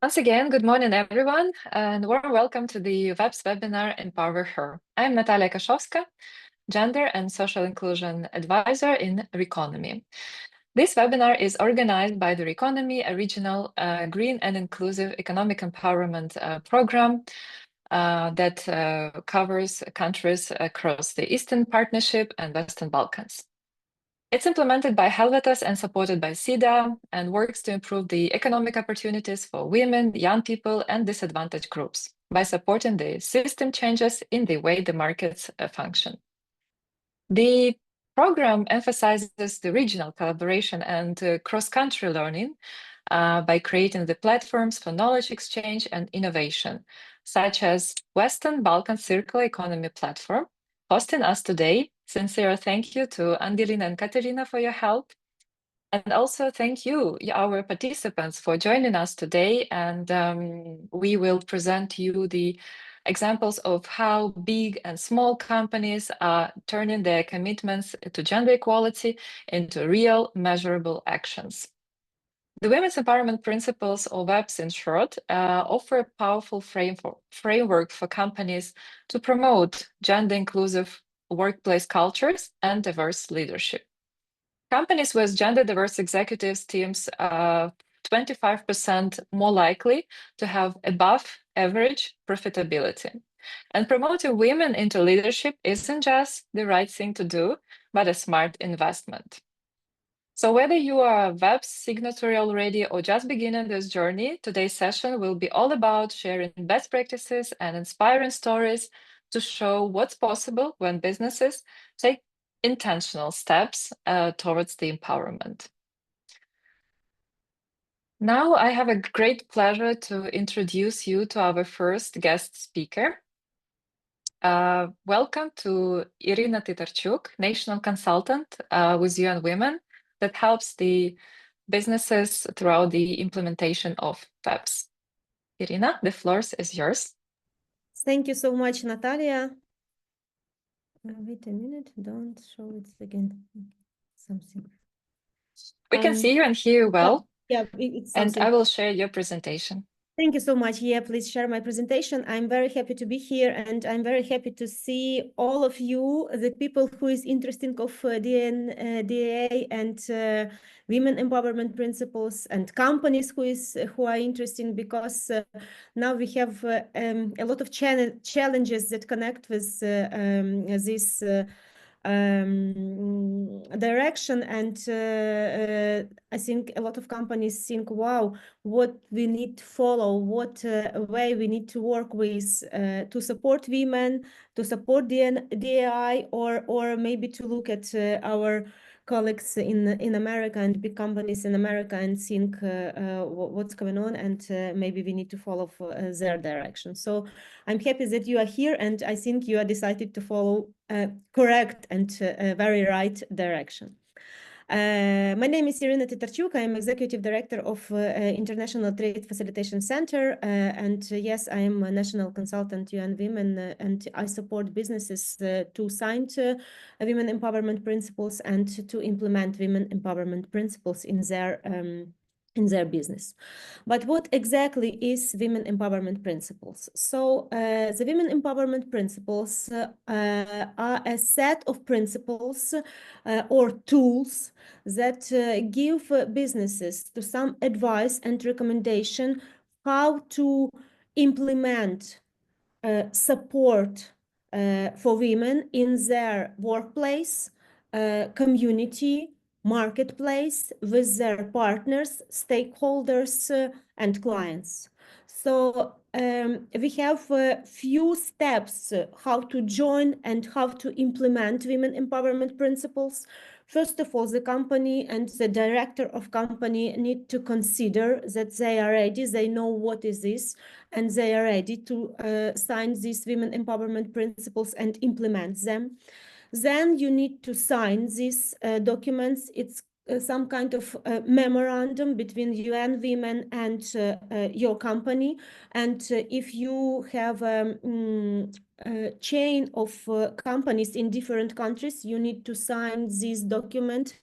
Once again, good morning, everyone, and warm welcome to the WEPs webinar EmpowerHer. I'm Natalia Kashowska, Gender and Social Inclusion Advisor in RECONOMY. This webinar is organized by the RECONOMY, a regional green and inclusive economic empowerment program that covers countries across the Eastern Partnership and Western Balkans. It's implemented by Helvetas and supported by Sida and works to improve the economic opportunities for women, young people, and disadvantaged groups by supporting the system changes in the way the markets function. The program emphasizes the regional collaboration and cross-country learning by creating the platforms for knowledge exchange and innovation, such as Western Balkan Circular Economy Platform, hosting us today. Sincere thank you to Angelina and Katerina for your help. And also thank you, our participants, for joining us today. And we will present you the examples of how big and small companies are turning their commitments to gender equality into real, measurable actions. The Women's Empowerment Principles, or WEPs in short, offer a powerful framework for companies to promote gender-inclusive workplace cultures and diverse leadership. Companies with gender-diverse executives teams are 25% more likely to have above-average profitability. And promoting women into leadership isn't just the right thing to do, but a smart investment. So whether you are a WEPs signatory already or just beginning this journey, today's session will be all about sharing best practices and inspiring stories to show what's possible when businesses take intentional steps towards the empowerment. Now I have a great pleasure to introduce you to our first guest speaker. Welcome to Iryna Tytarchuk, national consultant with UN Women that helps the businesses throughout the implementation of WEPs. Iryna, the floor is yours. Thank you so much, Natalia. Wait a minute, don't show it again. Something. We can see you and hear you well. Yeah, it's and something. I will share your presentation. Thank you so much. Yeah, please share my presentation. I'm very happy to be here, and I'm very happy to see all of you, the people who is interested of DA and women empowerment principles, and companies who are interested, because now we have a lot of challenges that connect with this direction, and I think a lot of companies think, wow, what we need to follow, what way we need to work with to support women, to support DEI, or maybe to look at our colleagues in America and big companies in America and think what's going on, and maybe we need to follow their direction. So I'm happy that you are here, and I think you are decided to follow correct and very right direction. My name is Iryna Tytarchuk. I am Executive Director of International Trade Facilitation Center, and yes, I am a national consultant UN Women, and I support businesses to sign women empowerment principles and to implement women empowerment principles in their business. But what exactly is women empowerment principles? So the women empowerment principles are a set of principles or tools that give businesses to some advice and recommendation how to implement support for women in their workplace, community, marketplace, with their partners, stakeholders, and clients. So we have a few steps how to join and how to implement women empowerment principles. First of all, the company and the director of company need to consider that they are ready, they know what is this, and they are ready to sign these women empowerment principles and implement them. Then you need to sign these documents. It's some kind of memorandum between UN Women and your company. And if you have a chain of companies in different countries, you need to sign this document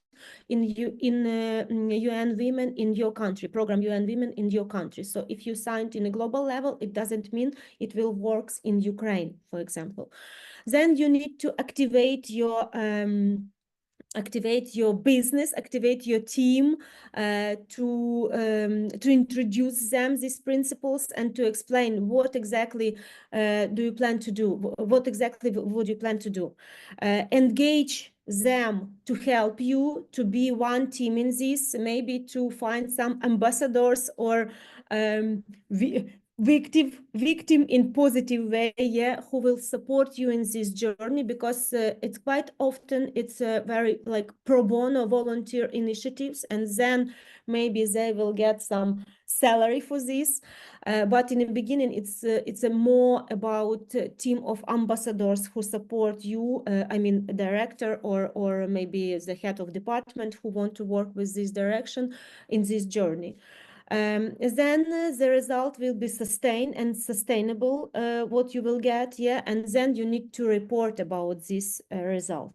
in UN Women in your country, program UN Women in your country. So if you signed in a global level, it doesn't mean it will work in Ukraine, for example. Then you need to activate your business, activate your team to introduce them these principles and to explain what exactly do you plan to do, what exactly would you plan to do. Engage them to help you to be one team in this, maybe to find some ambassadors or victim in positive way, yeah, who will support you in this journey, because it's quite often it's very like pro bono volunteer initiatives, and then maybe they will get some salary for this, but in the beginning it's a more about a team of ambassadors who support you, I mean director or maybe the head of department who want to work with this direction in this journey. Then the result will be sustained and sustainable, what you will get, yeah, and then you need to report about this result.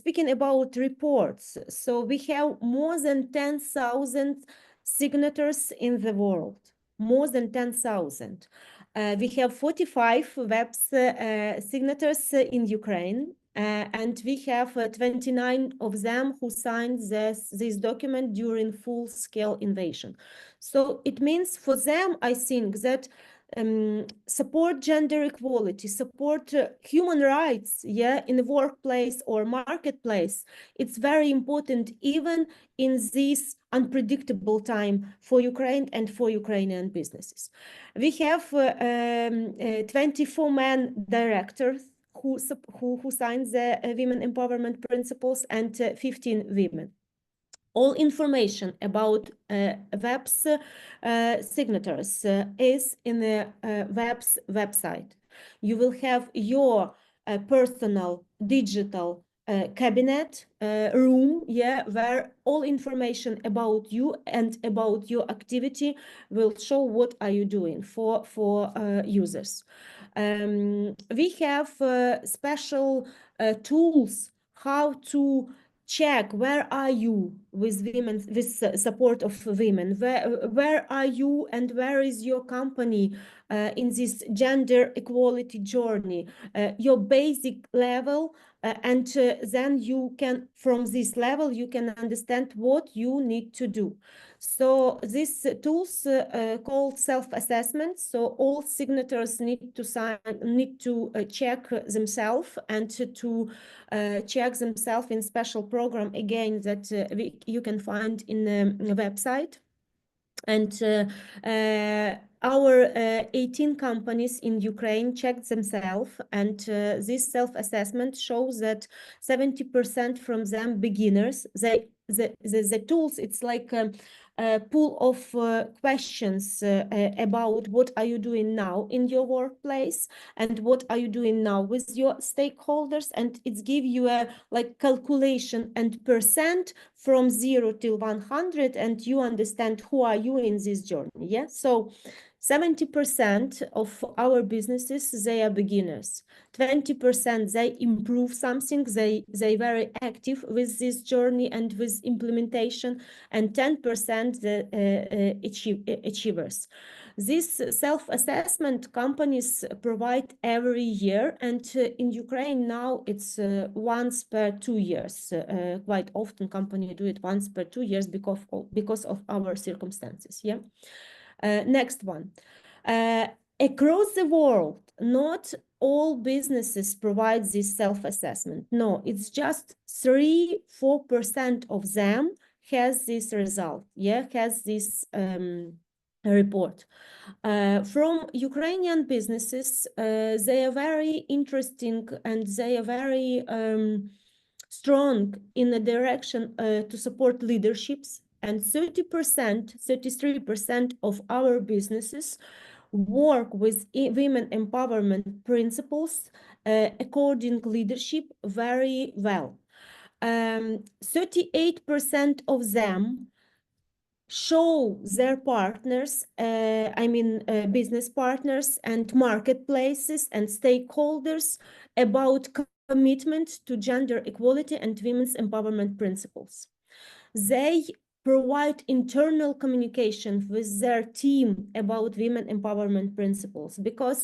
Speaking about reports, so we have more than 10,000 signatures in the world, more than 10,000. We have 45 WEPs signatures in Ukraine, and we have 29 of them who signed this document during full-scale invasion. So it means for them, I think that support gender equality, support human rights, yeah, in the workplace or marketplace. It's very important even in this unpredictable time for Ukraine and for Ukrainian businesses. We have 24 men directors who signed the women empowerment principles and 15 women. All information about WEPs signatures is in the WEPs website. You will have your personal digital cabinet room, yeah, where all information about you and about your activity will show what are you doing for users. We have special tools how to check where are you with women, with support of women, where are you and where is your company in this gender equality journey, your basic level, and then you can, from this level, you can understand what you need to do. So these tools called self-assessment. So all signators need to check themselves and to check themselves in special program again that you can find in the website. And our 18 companies in Ukraine checked themselves, and this self-assessment shows that 70% from them beginners. The tools, it's like a pool of questions about what are you doing now in your workplace and what are you doing now with your stakeholders, and it's give you a like calculation and percent from 0 till 100, and you understand who are you in this journey. Yeah, so 70% of our businesses, they are beginners. 20% they improve something, they very active with this journey and with implementation, and 10% the achievers. This self-assessment companies provide every year, and in Ukraine now it's once per 2 years. Quite often companies do it once per 2 years because of our circumstances. Yeah. Next one. Across the world, not all businesses provide this self-assessment. No, it's just 3-4% of them has this result. Yeah, has this report. From Ukrainian businesses, they are very interesting and they are very strong in the direction to support leaderships, and 30%, 33% of our businesses work with women empowerment principles according leadership very well. 38% of them show their partners, business partners and marketplaces and stakeholders about commitment to gender equality and women's empowerment principles. They provide internal communication with their team about women empowerment principles, because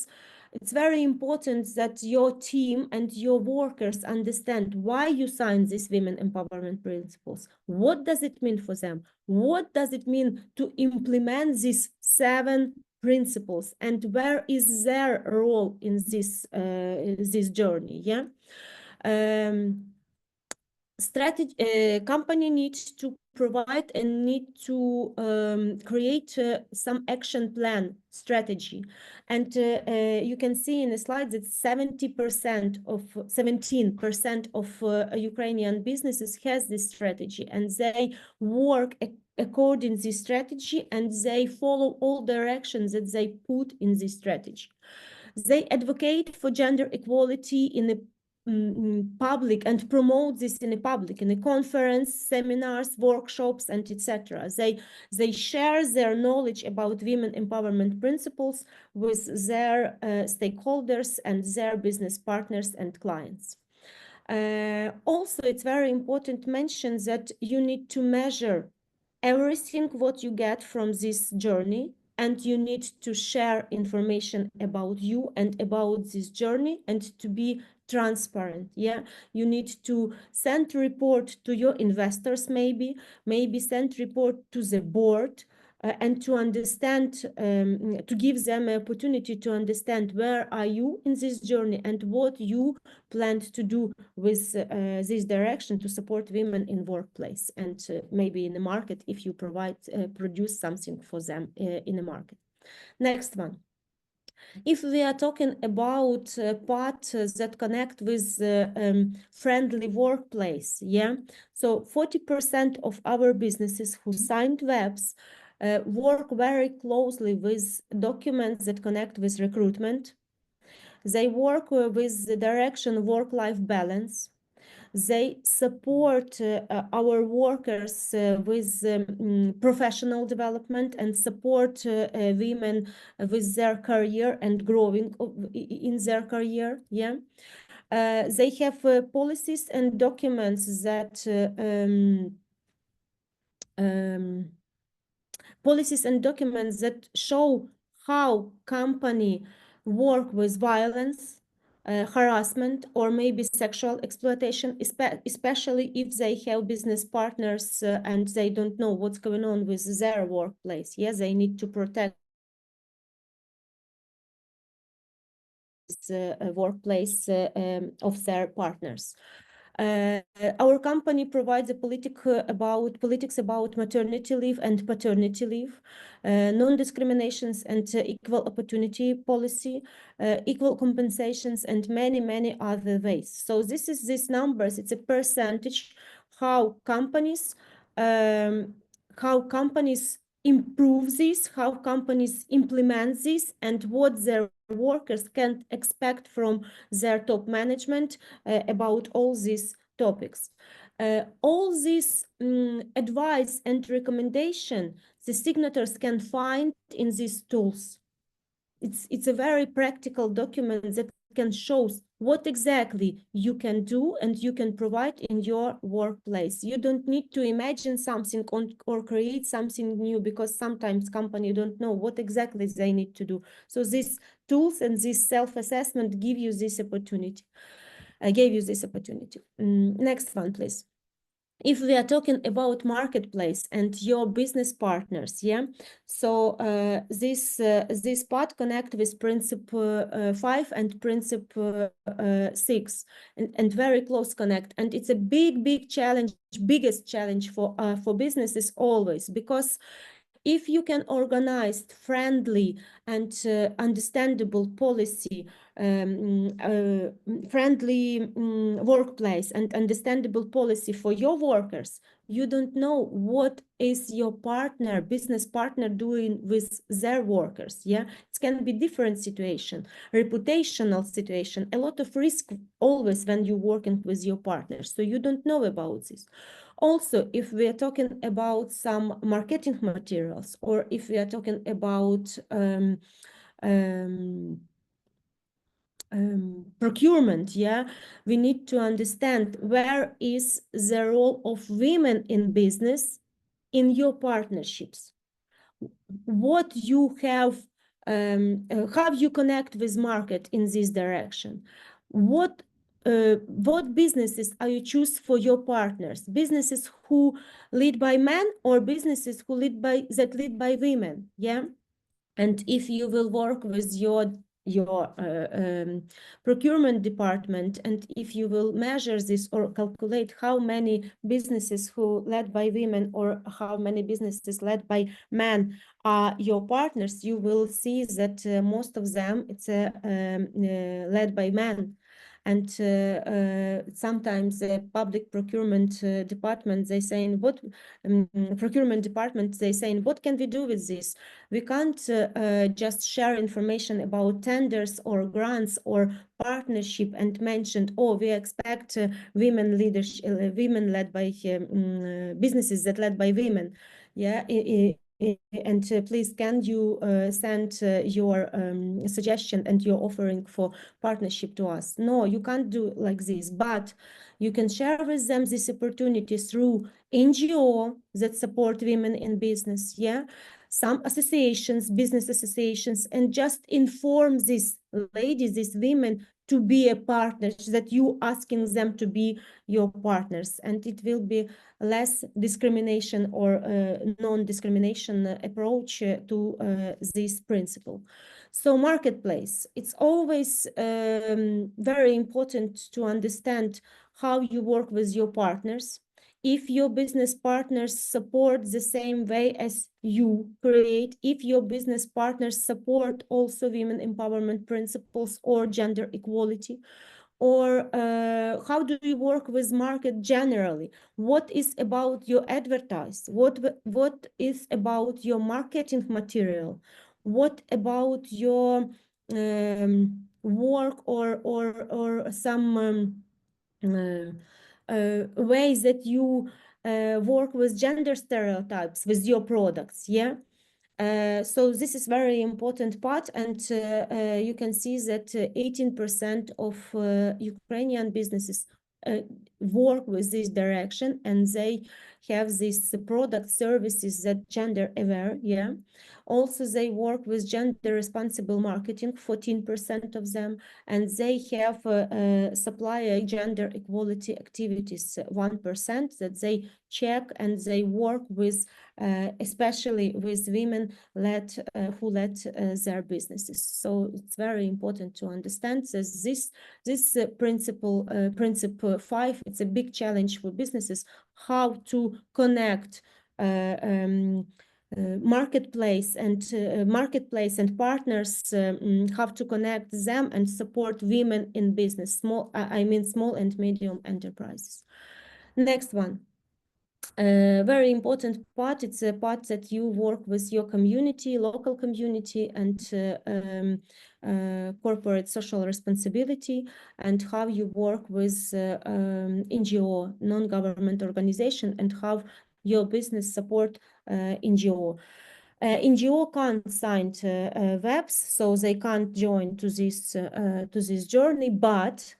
it's very important that your team and your workers understand why you signed these women empowerment principles. What does it mean for them? What does it mean to implement these 7 principles, and where is their role in this journey? Yeah. Company needs to provide and need to create some action plan strategy, and you can see in the slides that 17% of Ukrainian businesses has this strategy, and they work according to this strategy, and they follow all directions that they put in this strategy. They advocate for gender equality in the public and promote this in the public, in the conference, seminars, workshops, and etc. They share their knowledge about women empowerment principles with their stakeholders and their business partners and clients. Also, it's very important to mention that you need to measure everything what you get from this journey, and you need to share information about you and about this journey, and to be transparent. Yeah, you need to send report to your investors, maybe send report to the board, and to understand, to give them an opportunity to understand where are you in this journey and what you plan to do with this direction to support women in workplace, and maybe in the market if you produce something for them in the market. Next one. If we are talking about parts that connect with friendly workplace, yeah, so 40% of our businesses who signed WEPs work very closely with documents that connect with recruitment. They work with the direction work-life balance. They support our workers with professional development, and support women with their career and growing in their career. Yeah, they have policies and documents that show how company work with violence, harassment, or maybe sexual exploitation, especially if they have business partners and they don't know what's going on with their workplace. Yes, they need to protect the workplace of their partners. Our company provides a politics about maternity leave and paternity leave, non-discriminations and equal opportunity policy, equal compensations, and many other ways. So this is these numbers. It's a percentage how companies improve this, how companies implement this, and what their workers can expect from their top management about all these topics. All this advice and recommendation the signatories can find in these tools. It's a very practical document that can show what exactly you can do and you can provide in your workplace. You don't need to imagine something or create something new, because sometimes company don't know what exactly they need to do. So these tools and this self-assessment give you this opportunity. I gave you this opportunity. Next one, please. If we are talking about marketplace and your business partners, yeah, so this part connect with principle 5 and principle 6, and very close connect, and it's a big challenge, biggest challenge for businesses always, because if you can organize friendly and understandable policy, friendly workplace and understandable policy for your workers, you don't know what is your business partner doing with their workers. Yeah, it can be different situation, reputational situation, a lot of risk always when you're working with your partners, so you don't know about this. Also, if we are talking about some marketing materials, or if we are talking about procurement, we need to understand where is the role of women in business in your partnerships. What you have, how you connect with market in this direction. What businesses are you choose for your partners? Businesses who lead by men or businesses who lead by women, And if you will work with your procurement department, and if you will measure this or calculate how many businesses who led by women or how many businesses led by men are your partners, you will see that most of them it's led by men. And sometimes the public procurement department, they saying, what procurement department, they saying, what can we do with this? We can't just share information about tenders or grants or partnership and mentioned, oh, we expect women leadership, women led by businesses that led by women. And please, can you send your suggestion and your offering for partnership to us? No, you can't do like this, but you can share with them this opportunity through NGO that support women in business, some associations, business associations, and just inform these ladies, these women, to be a partner, that you asking them to be your partners, and it will be less discrimination or non-discrimination approach to this principle. So marketplace, it's always very important to understand how you work with your partners. If your business partners support the same way as you create, if your business partners support also women empowerment principles or gender equality, or how do you work with market generally? What is about your advertise? What is about your marketing material? What about your work or some ways that you work with gender stereotypes with your products, so this is very important part, and you can see that 18% of Ukrainian businesses work with this direction, and they have these product services that gender aware, Also, they work with gender responsible marketing, 14% of them, and they have supplier gender equality activities, 1% that they check, and they work with especially with women who led their businesses. So it's very important to understand that this principle 5, it's a big challenge for businesses, how to connect marketplace and partners, how to connect them and support women in business, small and medium enterprises. Next one. Very important part, it's a part that you work with your community, local community, and corporate social responsibility, and how you work with NGO, non-government organization, and how your business support NGO. NGO can't sign WEPs, so they can't join to this journey, but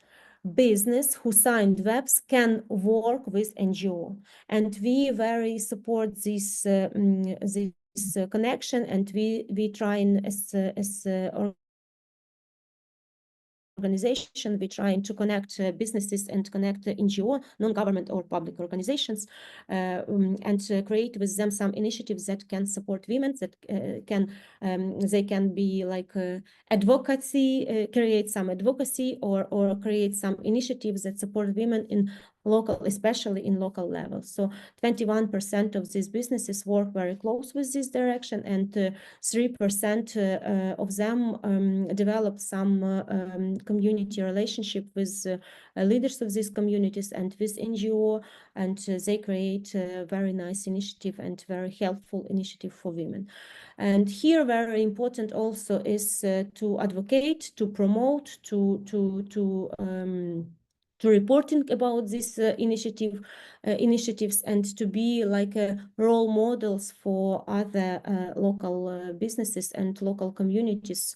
business who signed WEPs can work with NGO, and we very support this connection, and we try as organization, we're trying to connect businesses and connect NGO, non-government or public organizations, and create with them some initiatives that can support women, that they can be like advocacy, create some advocacy, or create some initiatives that support women in local, especially in local levels. So 21% of these businesses work very close with this direction, and 3% of them develop some community relationship with leaders of these communities and with NGO, and they create a very nice initiative and very helpful initiative for women. And here, very important also is to advocate, to promote, to to reporting about this initiatives and to be like role models for other local businesses and local communities,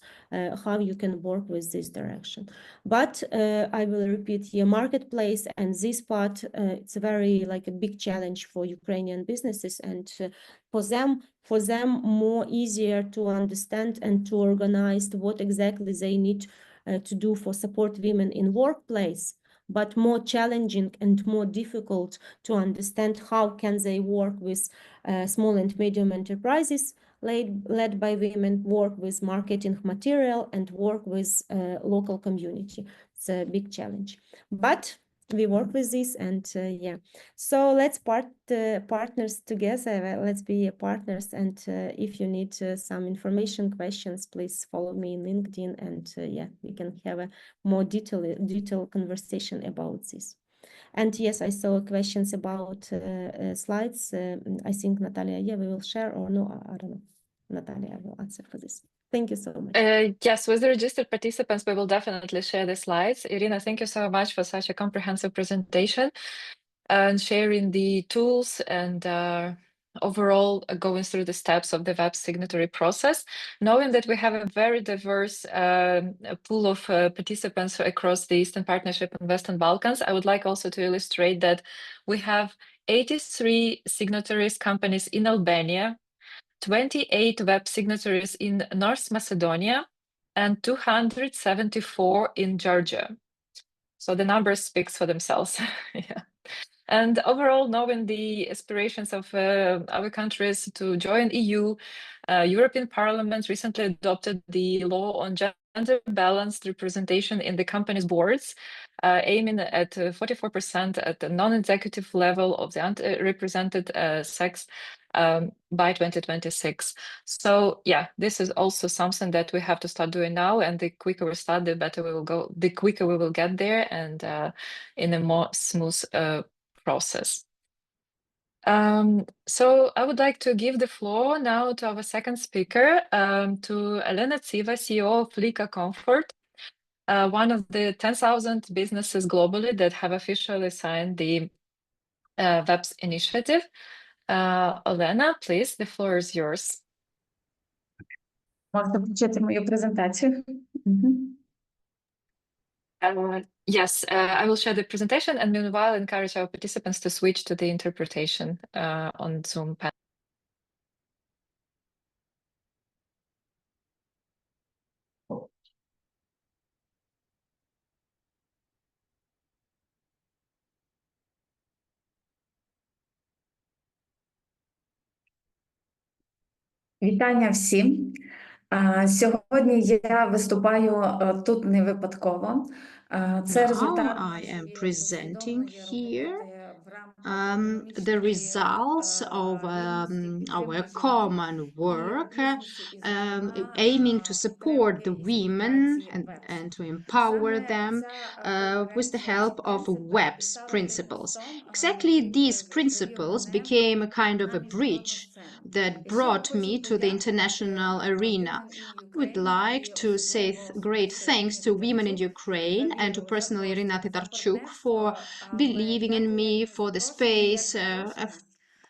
how you can work with this direction. But I will repeat here, marketplace and this part, it's a very like a big challenge for Ukrainian businesses, and for them more easier to understand and to organize what exactly they need to do for support women in workplace, but more challenging and more difficult to understand how can they work with small and medium enterprises led by women, work with marketing material, and work with local community. It's a big challenge, but we work with this, and yeah. So let's partners together. Let's be partners, and if you need some information, questions, please follow me in LinkedIn, and yeah, we can have a more detailed conversation about this. And yes, I saw questions about slides. I think Natalia, yeah, we will share, or no, I don't know. Natalia, I will answer for this. Thank you so much. Yes, with the registered participants, we will definitely share the slides. Iryna, thank you so much for such a comprehensive presentation and sharing the tools and overall going through the steps of the WEPs signatory process. Knowing that we have a very diverse pool of participants across the Eastern Partnership and Western Balkans, I would like also to illustrate that we have 83 signatories companies in Albania, 28 WEP signatories in North Macedonia, and 274 in Georgia. So the numbers speaks for themselves. Yeah. And overall, knowing the aspirations of our countries to join EU, European Parliament recently adopted the law on gender balanced representation in the company's boards, aiming at 44% at the non-executive level of the underrepresented sex by 2026. So yeah, this is also something that we have to start doing now, and the quicker we start, the better we will go, the quicker we will get there, and in a more smooth process. So I would like to give the floor now to our second speaker, to Olena Tsiva, CEO of Lika Comfort, one of the 10,000 businesses globally that have officially signed the WEPs initiative. Olena, please, the floor is yours. Можна включити мою презентацію? Yes, I will share the presentation, and meanwhile encourage our participants to switch to the interpretation on Zoom panel. Вітання всім. Сьогодні я виступаю тут не випадково. Це результат Now I am presenting here the the results of our common work, aiming to support the women and to empower them with the help of WEPs principles. Exactly these principles became a kind of a bridge that brought me to the international arena. I would like to say great thanks to women in Ukraine and to personally Iryna Tytarchuk for believing in me, for the space.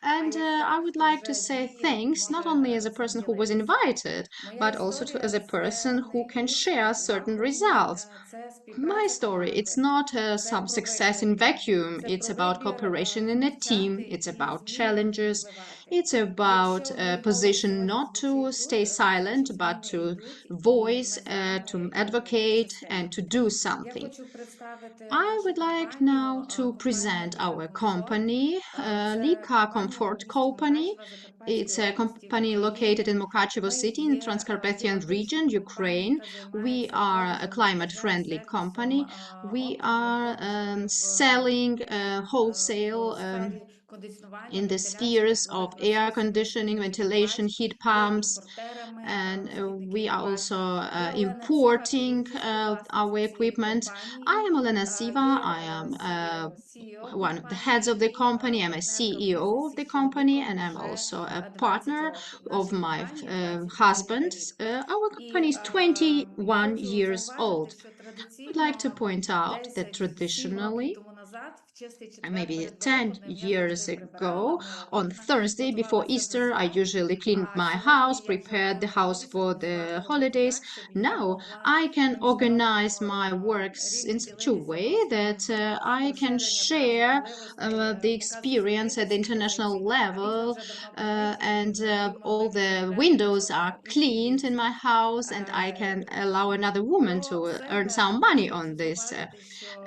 And I would like to say thanks not only as a person who was invited, but also as a person who can share certain results. My story, it's not some success in vacuum. It's about cooperation in a team. It's about challenges. It's about a position not to stay silent, but to voice, to advocate, and to do something. I would like now to present our company, Lika Comfort Company. It's a company located in Mukachevo city in Transcarpathian region, Ukraine. We are a climate-friendly company. We are selling wholesale in the spheres of air conditioning, ventilation, heat pumps, and we are also importing our equipment. I am Olena Tsiva. I am one of the heads of the company. I'm a CEO of the company, and I'm also a partner of my husband. Our company is 21 years old. I'd like to point out that traditionally, maybe 10 years ago, on Thursday before Easter, I usually cleaned my house, prepared the house for the holidays. Now I can organize my works in such a way that I can share the experience at the international level, and all the windows are cleaned in my house, and I can allow another woman to earn some money on this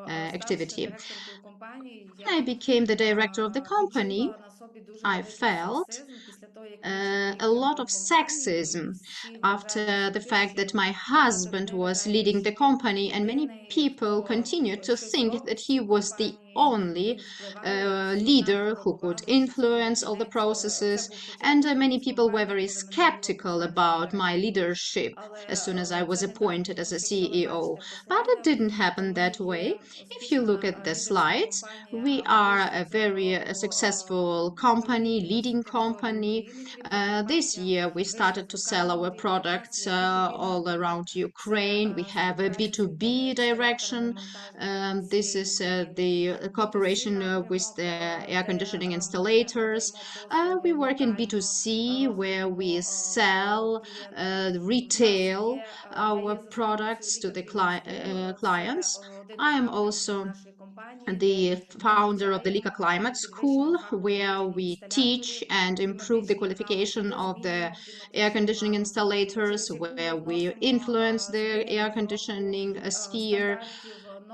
activity. When I became the director of the company, I felt a lot of sexism after the fact that my husband was leading the company, and many people continued to think that he was the only leader who could influence all the processes, and many people were very skeptical about my leadership as soon as I was appointed as a CEO. But it didn't happen that way. If you look at the slides, we are a very successful company, leading company. This year, we started to sell our products all around Ukraine. We have a B2B direction. This is the cooperation with the air conditioning installators. We work in B2C, where we sell, retail our products to the clients. I am also the founder of the Lika Climate School, where we teach and improve the qualification of the air conditioning installators, where we influence the air conditioning sphere,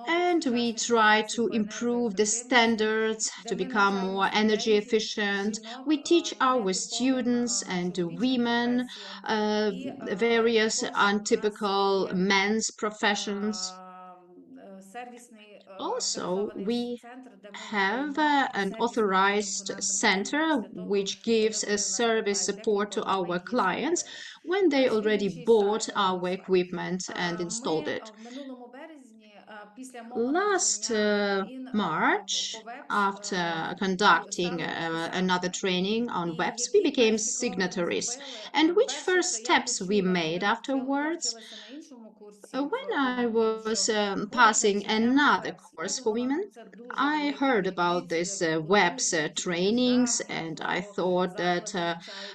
and we try to improve the standards to become more energy efficient. We teach our students and women various untypical men's professions. Also, we have an authorized center which gives a service support to our clients when they already bought our equipment and installed it. Last March, after conducting another training on WEPs, we became signatories. And which first steps we made afterwards? When I was passing another course for women, I heard about this WEPs trainings, and I thought that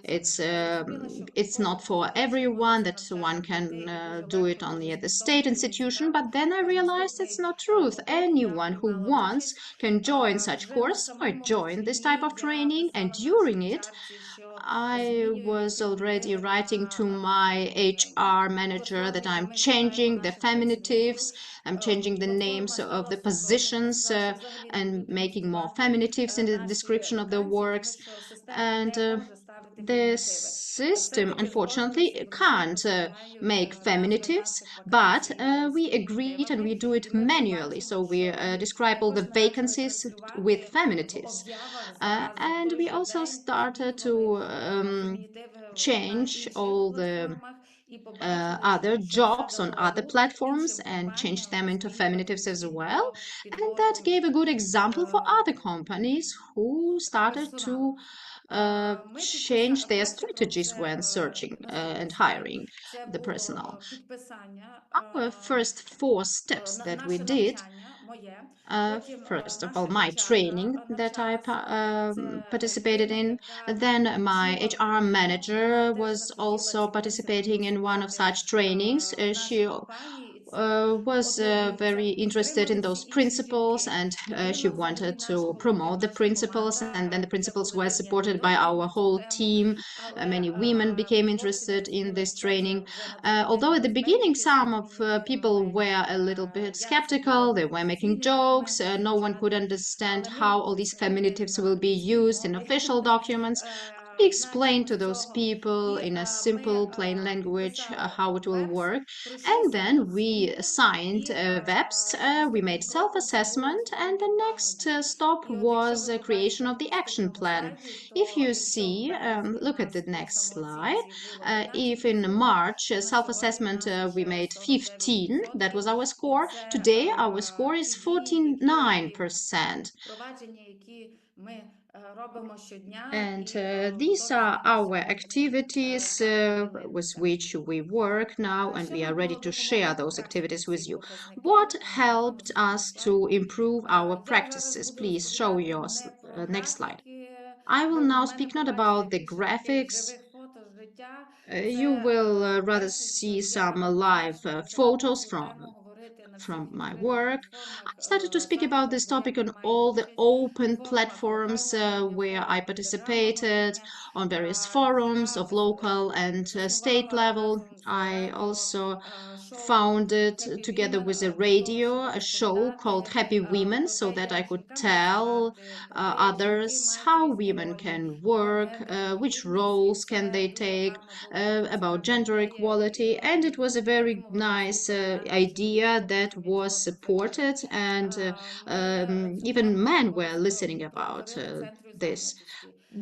it's not for everyone, that one can do it only at the state institution. But then I realized it's not true. Anyone who wants can join such course or join this type of training, and during it, I was already writing to my HR manager that I'm changing the feminitives, I'm changing the names of the positions, and making more feminitives in the description of the works. And the system, unfortunately, can't make feminitives, but we agreed and we do it manually. So we describe all the vacancies with feminitives. And we also started to change all the other jobs on other platforms and change them into feminitives as well. And that gave a good example for other companies who started to change their strategies when searching and hiring the personnel. Our first 4 steps that we did, first of all, my training that I participated in. Then my HR manager was also participating in one of such trainings. She was very interested in those principles, and she wanted to promote the principles, and then the principles were supported by our whole team. Many women became interested in this training. Although at the beginning some of people were a little bit skeptical, they were making jokes, no one could understand how all these feminitives will be used in official documents. explain to those people in a simple, plain language how it will work. And then we signed WEPs, we made self-assessment, and the next stop was creation of the action plan. If you see, look at the next slide. If in March self-assessment we made 15, that was our score. Today our score is 49%. And these are our activities with which we work now, and we are ready to share those activities with you. What helped us to improve our practices? Please show your next slide. I will now speak not about the graphics. You will rather see some live photos from my work. I started to speak about this topic on all the open platforms where I participated, on various forums of local and state level. I also founded, together with a radio, a show called Happy Women, so that I could tell others how women can work, which roles can they take, about gender equality. And it was a very nice idea that was supported, and even men were listening about this.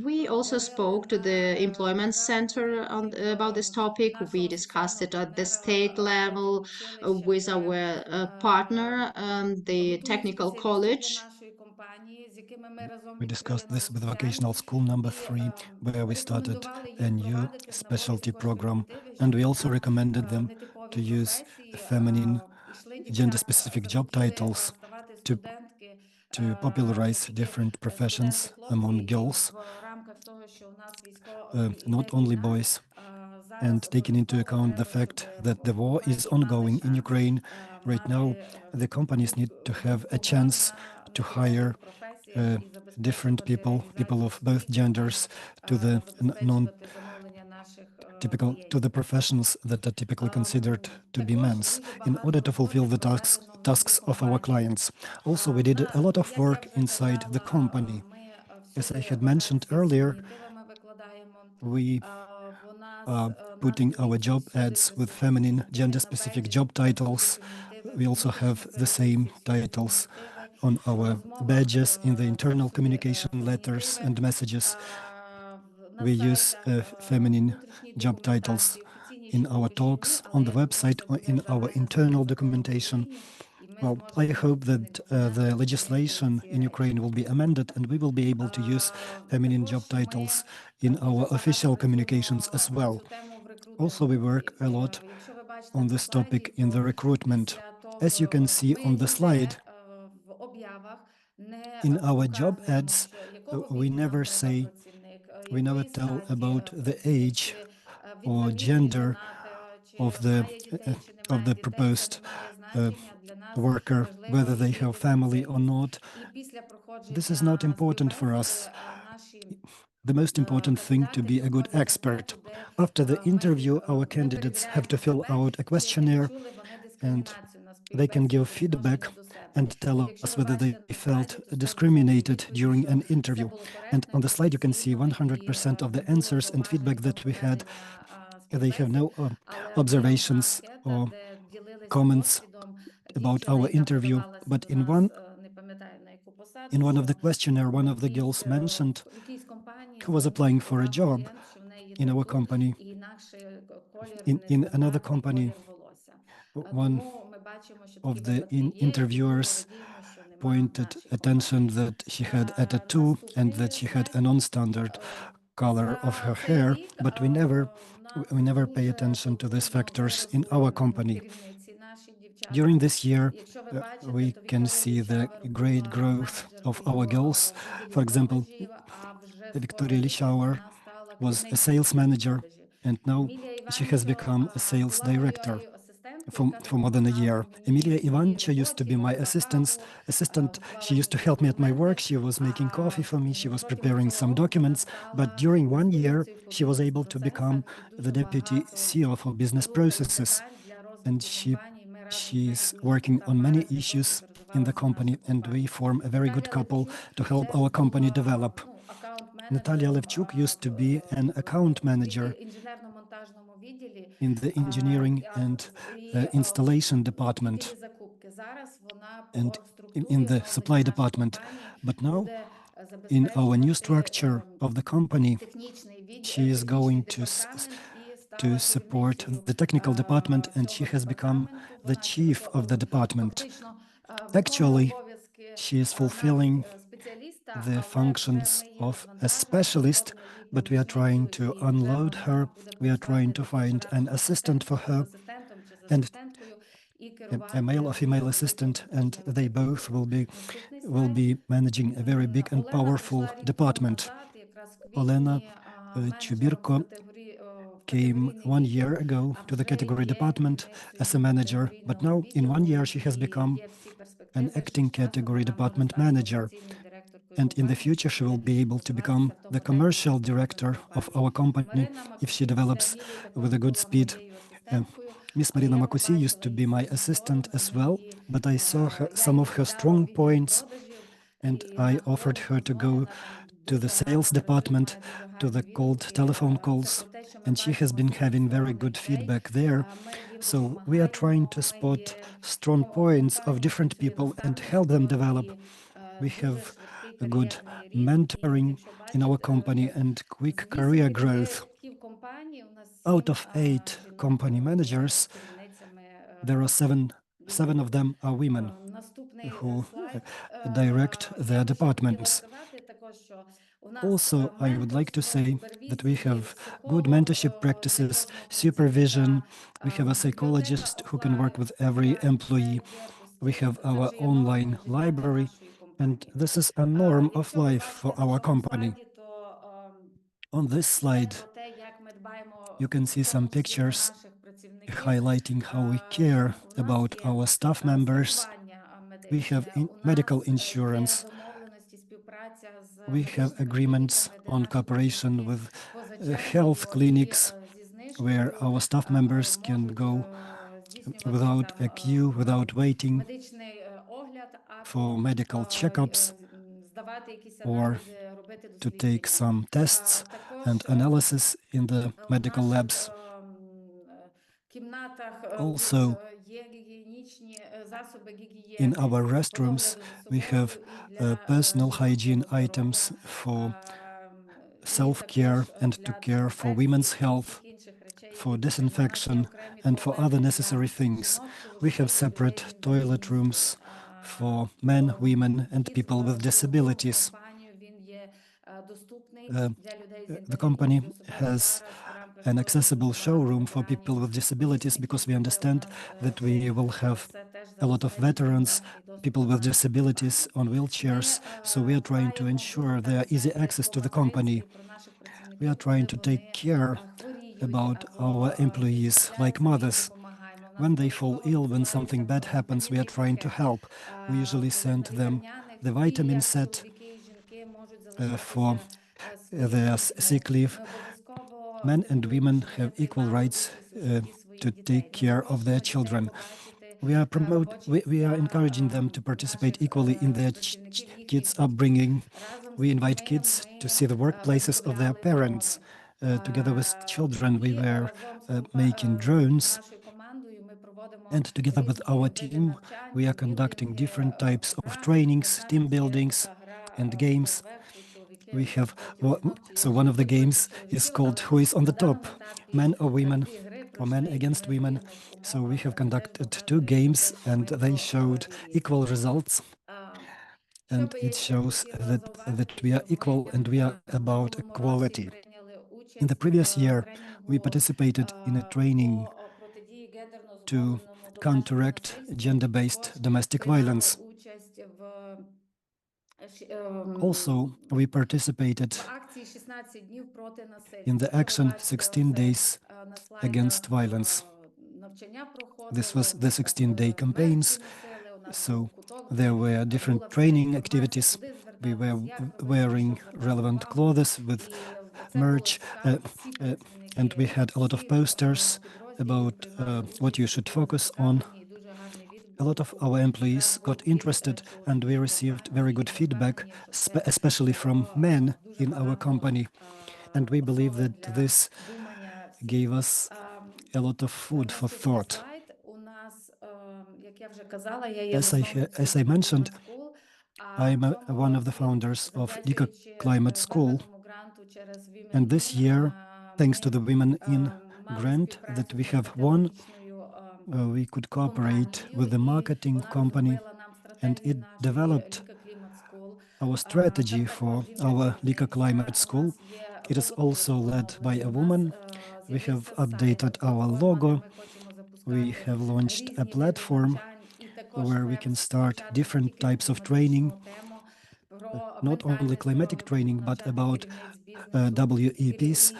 We also spoke to the employment center about this topic. We discussed it at the state level with our partner, the technical college. We discussed this with vocational school number 3, where we started a new specialty program, and we also recommended them to use feminine gender-specific job titles to popularize different professions among girls, not only boys. And taking into account the fact that the war is ongoing in Ukraine right now, the companies need to have a chance to hire different people of both genders to the non-typical, to the professions that are typically considered to be men's, in order to fulfill the tasks of our clients. Also, we did a lot of work inside the company. As I had mentioned earlier, we are putting our job ads with feminine gender-specific job titles. We also have the same titles on our badges, in the internal communication letters and messages. We use feminine job titles in our talks, on the website, or in our internal documentation. Well, I hope that the legislation in Ukraine will be amended, and we will be able to use feminine job titles in our official communications as well. Also, we work a lot on this topic in the recruitment. As you can see on the slide, in our job ads, we never tell about the age or gender of the proposed worker, whether they have family or not. This is not important for us. The most important thing to be a good expert. After the interview, our candidates have to fill out a questionnaire, and they can give feedback and tell us whether they felt discriminated during an interview. And on the slide, you can see 100% of the answers and feedback that we had. They have no observations or comments about our interview, but in one of the questionnaire, one of the girls mentioned who was applying for a job in our company. In another company, one of the interviewers pointed attention that she had a tattoo and that she had a non-standard color of her hair, but we never pay attention to these factors in our company. During this year, we can see the great growth of our girls. For example, Victoria Lishauer was a sales manager, and now she has become a sales director for more than a year. Emilia Ivancha used to be my assistant. She used to help me at my work. She was making coffee for me. She was preparing some documents. But during 1 year, she was able to become the deputy CEO for business processes. And she's working on many issues in the company, and we form a very good couple to help our company develop. Natalia Levchuk used to be an account manager in the engineering and installation department and in the supply department. But now, in our new structure of the company, she is going to support the technical department, and she has become the chief of the department. Actually, she is fulfilling the functions of a specialist, but we are trying to unload her. We are trying to find an assistant for her, and a male or female assistant, and they both will be managing a very big and powerful department. Olena Chubirko came 1 year ago to the category department as a manager, but now in 1 year she has become an acting category department manager. And in the future, she will be able to become the commercial director of our company if she develops with a good speed. Miss Marina Makusi used to be my assistant as well, but I saw some of her strong points, and I offered her to go to the sales department, to the cold telephone calls, and she has been having very good feedback there. So we are trying to spot strong points of different people and help them develop. We have a good mentoring in our company and quick career growth. Out of 8 company managers, there are seven of them are women who direct their departments. Also, I would like to say that we have good mentorship practices, supervision. We have a psychologist who can work with every employee. We have our online library, and this is a norm of life for our company. On this slide, you can see some pictures highlighting how we care about our staff members. We have medical insurance. We have agreements on cooperation with health clinics where our staff members can go without a queue, without waiting for medical checkups or to take some tests and analysis in the medical labs. Also, in our restrooms, we have personal hygiene items for self-care and to care for women's health, for disinfection, and for other necessary things. We have separate toilet rooms for men, women, and people with disabilities. The company has an accessible showroom for people with disabilities because we understand that we will have a lot of veterans, people with disabilities on wheelchairs, so we are trying to ensure their easy access to the company. We are trying to take care about our employees like mothers. When they fall ill, when something bad happens, we are trying to help. We usually send them the vitamin set for their sick leave. Men and women have equal rights to take care of their children. We are encouraging them to participate equally in their kids' upbringing. We invite kids to see the workplaces of their parents. Together with children, we were making drones. And together with our team, we are conducting different types of trainings, team buildings, and games. We have, so one of the games is called Who is on the Top, Men or Women, or Men Against Women. So we have conducted 2 games and they showed equal results. And it shows that we are equal and we are about equality. In the previous year, we participated in a training to counteract gender-based domestic violence. Also, we participated in the action 16 days against violence. This was the 16-day campaigns, so there were different training activities. We were wearing relevant clothes with merch, and we had a lot of posters about what you should focus on. a lot of our employees got interested, and we received very good feedback, especially from men in our company. And we believe that this gave us a lot of food for thought. As I mentioned, I'm one of the founders of Climate School. And this year, thanks to the Women in grant that we have won, we could cooperate with the marketing company, and it developed our strategy for our Climate School. It is also led by a woman. We have updated our logo. We have launched a platform where we can start different types of training, not only climatic training, but about WEPs,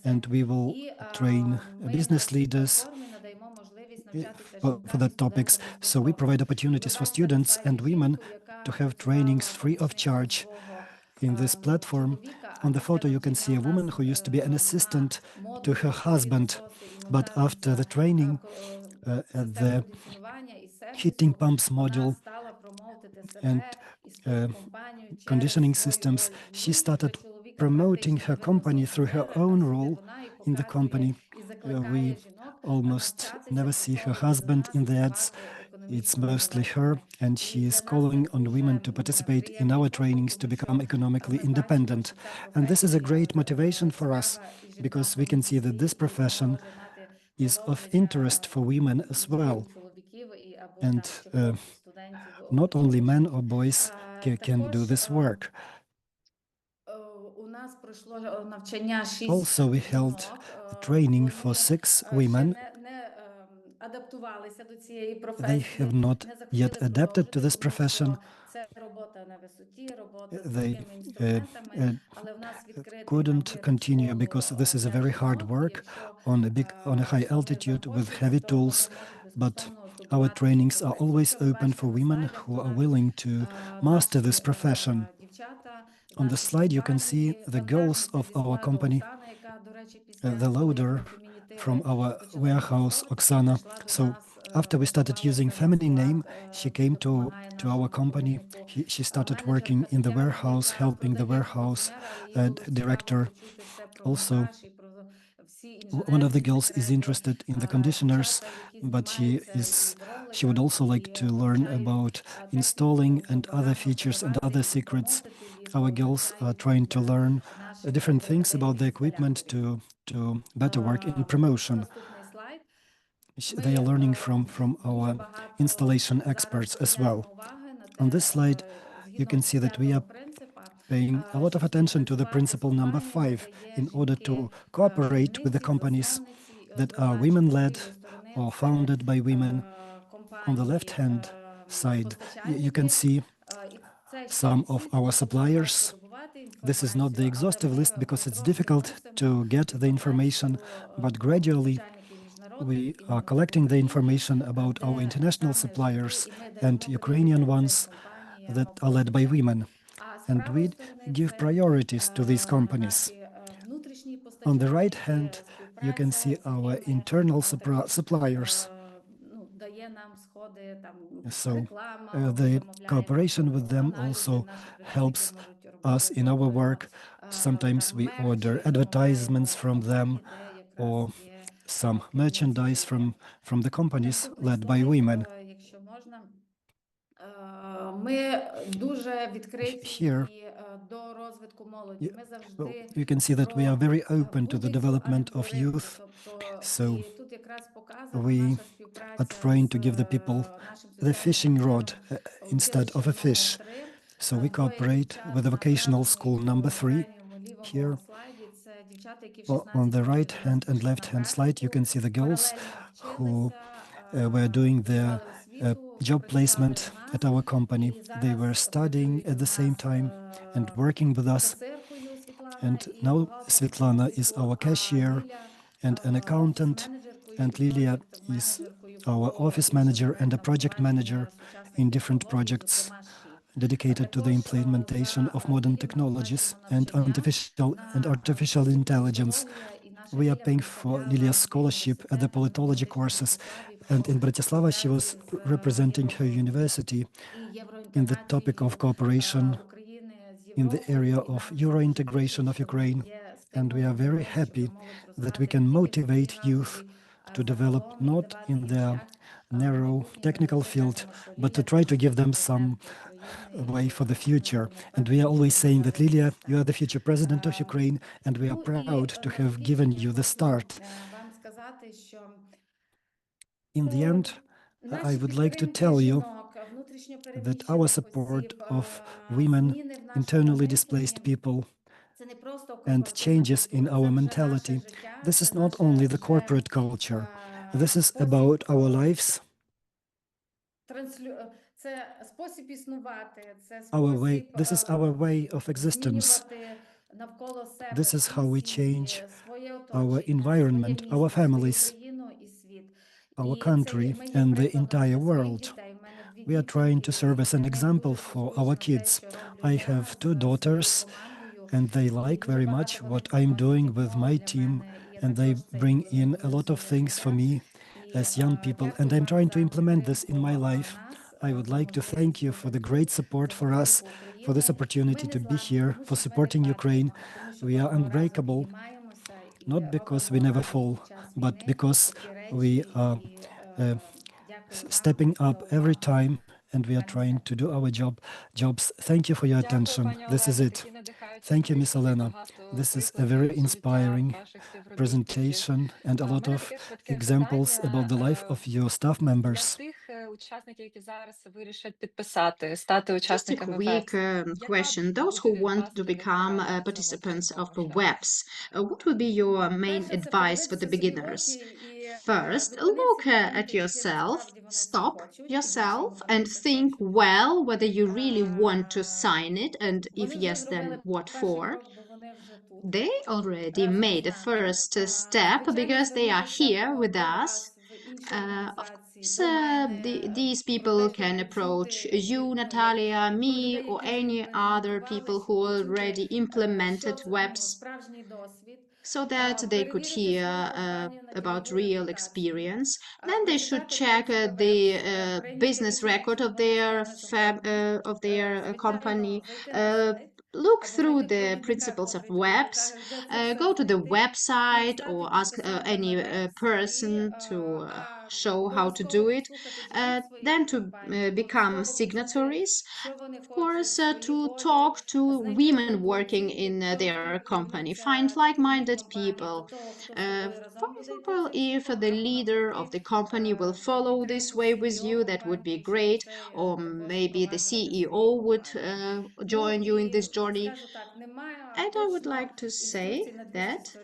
and we will train business leaders for the topics. So we provide opportunities for students and women to have trainings free of charge in this platform. On the photo, you can see a woman who used to be an assistant to her husband, but after the training at the heating pumps module and conditioning systems, she started promoting her company through her own role in the company. We almost never see her husband in the ads. It's mostly her, and she is calling on women to participate in our trainings to become economically independent. And this is a great motivation for us, because we can see that this profession is of interest for women as well. And not only men or boys can do this work. Also, we held a training for 6 women. They have not yet adapted to this profession. They couldn't continue because this is a very hard work on a high altitude with heavy tools. But our trainings are always open for women who are willing to master this profession. On the slide, you can see the goals of our company. The loader from our warehouse, Oksana. So after we started using feminine name, she came to our company. She started working in the warehouse, helping the warehouse director. Also, one of the girls is interested in the conditioners, but she would also like to learn about installing and other features and other secrets. Our girls are trying to learn different things about the equipment to better work in promotion. They are learning from our installation experts as well. On this slide, you can see that we are paying a lot of attention to the principle number 5 in order to cooperate with the companies that are women-led or founded by women. On the left-hand side, you can see some of our suppliers. This is not the exhaustive list because it's difficult to get the information, but gradually we are collecting the information about our international suppliers and Ukrainian ones that are led by women. And we give priorities to these companies. On the right hand, you can see our internal suppliers. So the cooperation with them also helps us in our work. Sometimes we order advertisements from them or some merchandise from the companies led by women. Here, you can see that we are very open to the development of youth. So we are trying to give the people the fishing rod instead of a fish. So we cooperate with the vocational school number 3 here. On the right hand and left hand slide, you can see the girls who were doing their job placement at our company. They were studying at the same time and working with us. And now Svetlana is our cashier and an accountant, and Lilia is our office manager and a project manager in different projects dedicated to the implementation of modern technologies and artificial intelligence. We are paying for Lilia's scholarship at the politology courses. And in Bratislava, she was representing her university in the topic of cooperation in the area of Euro integration of Ukraine. And we are very happy that we can motivate youth to develop not in their narrow technical field, but to try to give them some way for the future. And we are always saying that, Lilia, you are the future president of Ukraine, and we are proud to have given you the start. In the end, I would like to tell you that our support of women, internally displaced people, and changes in our mentality, this is not only the corporate culture, this is about our lives, our way, this is our way of existence. This is how we change our environment, our families, our country, and the entire world. We are trying to serve as an example for our kids. I have 2 daughters, and they like very much what I'm doing with my team, and they bring in a lot of things for me as young people, and I'm trying to implement this in my life. I would like to thank you for the great support for us, for this opportunity to be here, for supporting Ukraine. We are unbreakable, not because we never fall, but because we are stepping up every time, and we are trying to do our jobs. Thank you for your attention. This is it. Thank you, Miss Olena. This is a very inspiring presentation and a lot of examples about the life of your staff members. Just a quick question. Those who want to become participants of the WEPs, what would be your main advice for the beginners? First, look at yourself, stop yourself, and think well whether you really want to sign it, and if yes, then what for. They already made a first step because they are here with us. Of course, these people can approach you, Natalia, me, or any other people who already implemented WEPs, so that they could hear about real experience. Then they should check the business record of their company. Look through the principles of WEPs. Go to the website or ask any person to show how to do it. Then to become signatories. Of course, to talk to women working in their company, find like-minded people. For example, if the leader of the company will follow this way with you, that would be great. Or maybe the CEO would join you in this journey. And I would like to say that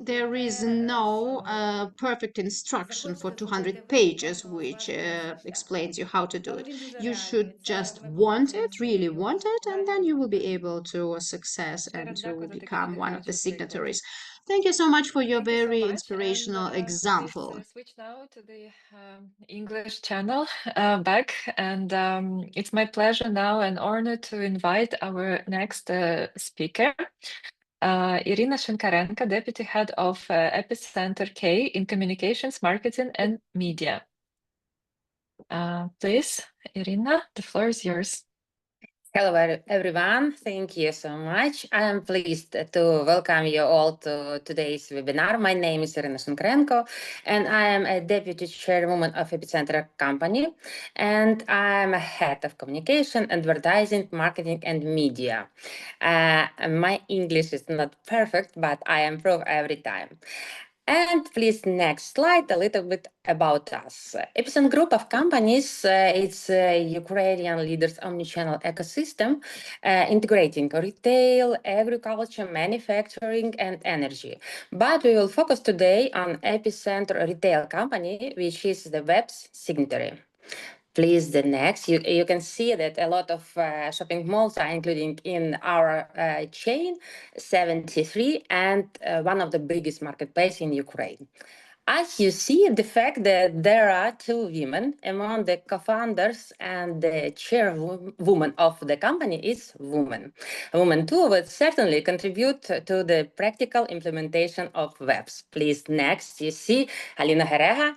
there is no perfect instruction for 200 pages which explains you how to do it. You should just want it, really want it, and then you will be able to success and to become one of the signatories. Thank you so much for your very inspirational example. Please switch now to the English channel back, and it's my pleasure now and honor to invite our next speaker, Iryna Shynkarenko, Deputy Head of Epicenter K in Communications, Marketing and Media. Please, Iryna, the floor is yours. Hello, everyone. Thank you so much. I am pleased to welcome you all to today's webinar. My name is Iryna Shynkarenko, and I am a Deputy Chairwoman of Epicenter Company, and I'm a Head of Communication, Advertising, Marketing, and Media. My English is not perfect, but I improve every time. And please, next slide, a little bit about us. Epicenter Group of companies, it's a Ukrainian leaders omnichannel ecosystem, integrating retail, agriculture, manufacturing, and energy. But we will focus today on Epicenter Retail Company, which is the WEPs signatory. Please, the next. You can see that a lot of shopping malls are including in our chain, 73, and one of the biggest marketplaces in Ukraine. As you see, the fact that there are 2 women among the co-founders and the chairwoman of the company is woman. Woman too will certainly contribute to the practical implementation of WEPs. Please, next, you see Olena.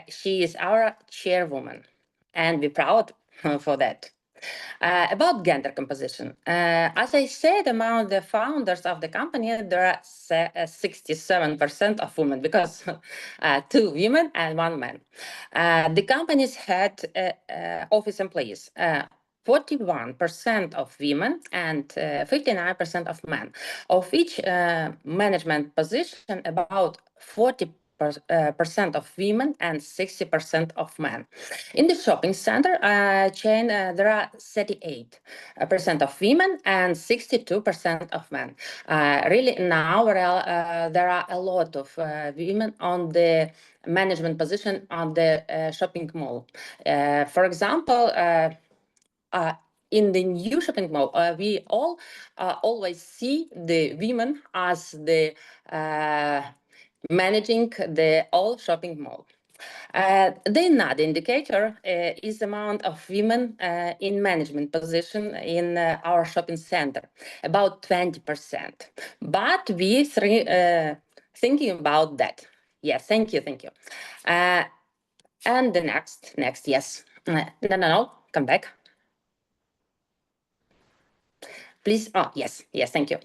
She is our chairwoman, and we're proud for that. About gender composition, as I said, among the founders of the company, there are 67% of women because 2 women and 1 man. The company's had office employees. 41% of women and 59% of men, of which management position about 40% of women and 60% of men. In the shopping center chain, there are 38% of women and 62% of men. Really, now there are a lot of women on the management position on the shopping mall. For example, in the new shopping mall, we all always see the women as the managing the all shopping mall. The another indicator is the amount of women in management position in our shopping center, about 20%. But we thinking about that. Yes, thank you. And the next, yes. No, come back. Please, yes, thank you.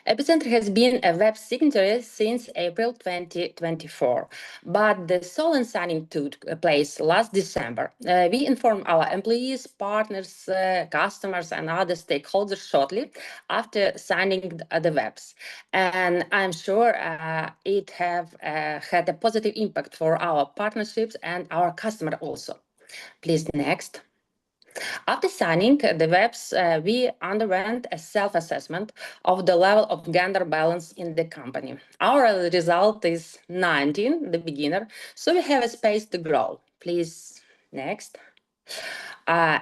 Epicenter has been a web signatory since April 2024, but the solemn signing took place last December. We informed our employees, partners, customers, and other stakeholders shortly after signing the WEPs. And I'm sure it have had a positive impact for our partnerships and our customer also. Please, next. After signing the WEPs, we underwent a self-assessment of the level of gender balance in the company. Our result is 19, the beginner, so we have a space to grow. Please, next.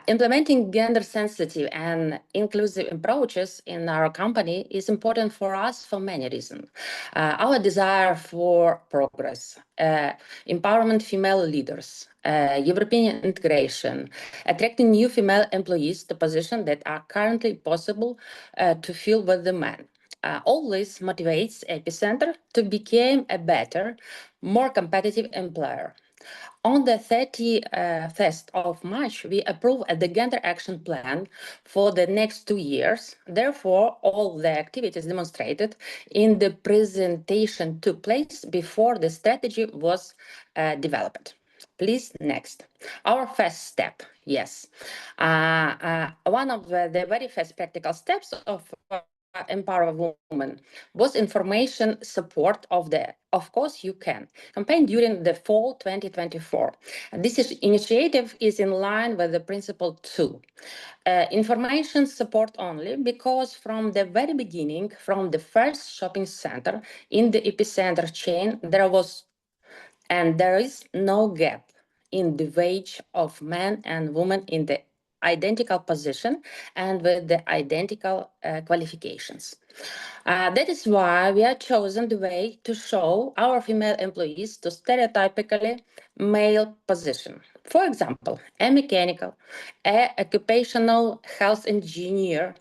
Implementing gender-sensitive and inclusive approaches in our company is important for us for many reasons. Our desire for progress, empowerment female leaders, European integration, attracting new female employees to positions that are currently possible to fill with the men. All this motivates Epicenter to become a better, more competitive employer. On the 31st of March, we approved the Gender Action Plan for the next 2 years. Therefore, all the activities demonstrated in the presentation took place before the strategy was developed. Please, next. Our first step, yes. One of the very first practical steps of Empower Women was information support of the Of Course You Can campaign during the fall 2024. This initiative is in line with the principle 2. Information support only because from the very beginning, from the first shopping center in the epicenter chain, there is no gap in the wage of men and women in the identical position and with the identical qualifications. That is why we have chosen the way to show our female employees to stereotypically male position. For example, a mechanical, an occupational health engineer,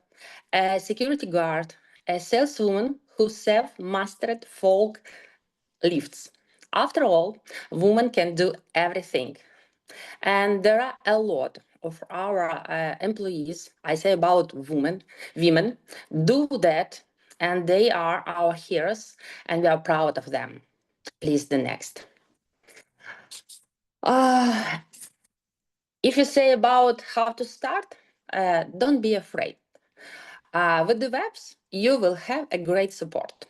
a security guard, a saleswoman who self-mastered folk lifts. After all, women can do everything. And there are a lot of our employees, I say about women, do that, and they are our heroes, and we are proud of them. Please, the next. If you say about how to start, don't be afraid. With the WEPs, you will have a great support.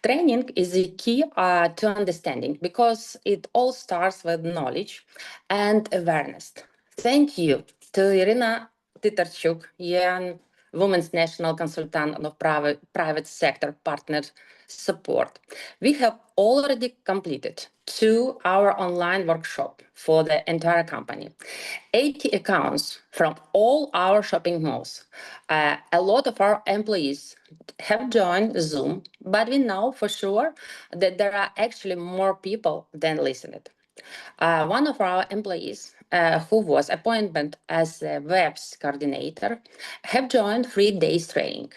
Training is the key to understanding because it all starts with knowledge and awareness. Thank you to Iryna Tytarchuk and Women's National Consultant of Private Sector Partner Support. We have already completed 2-hour online workshop for the entire company. 80 accounts from all our shopping malls. A lot of our employees have joined Zoom, but we know for sure that there are actually more people than listened. One of our employees, who was appointed as a WEPs coordinator, have joined 3 days training.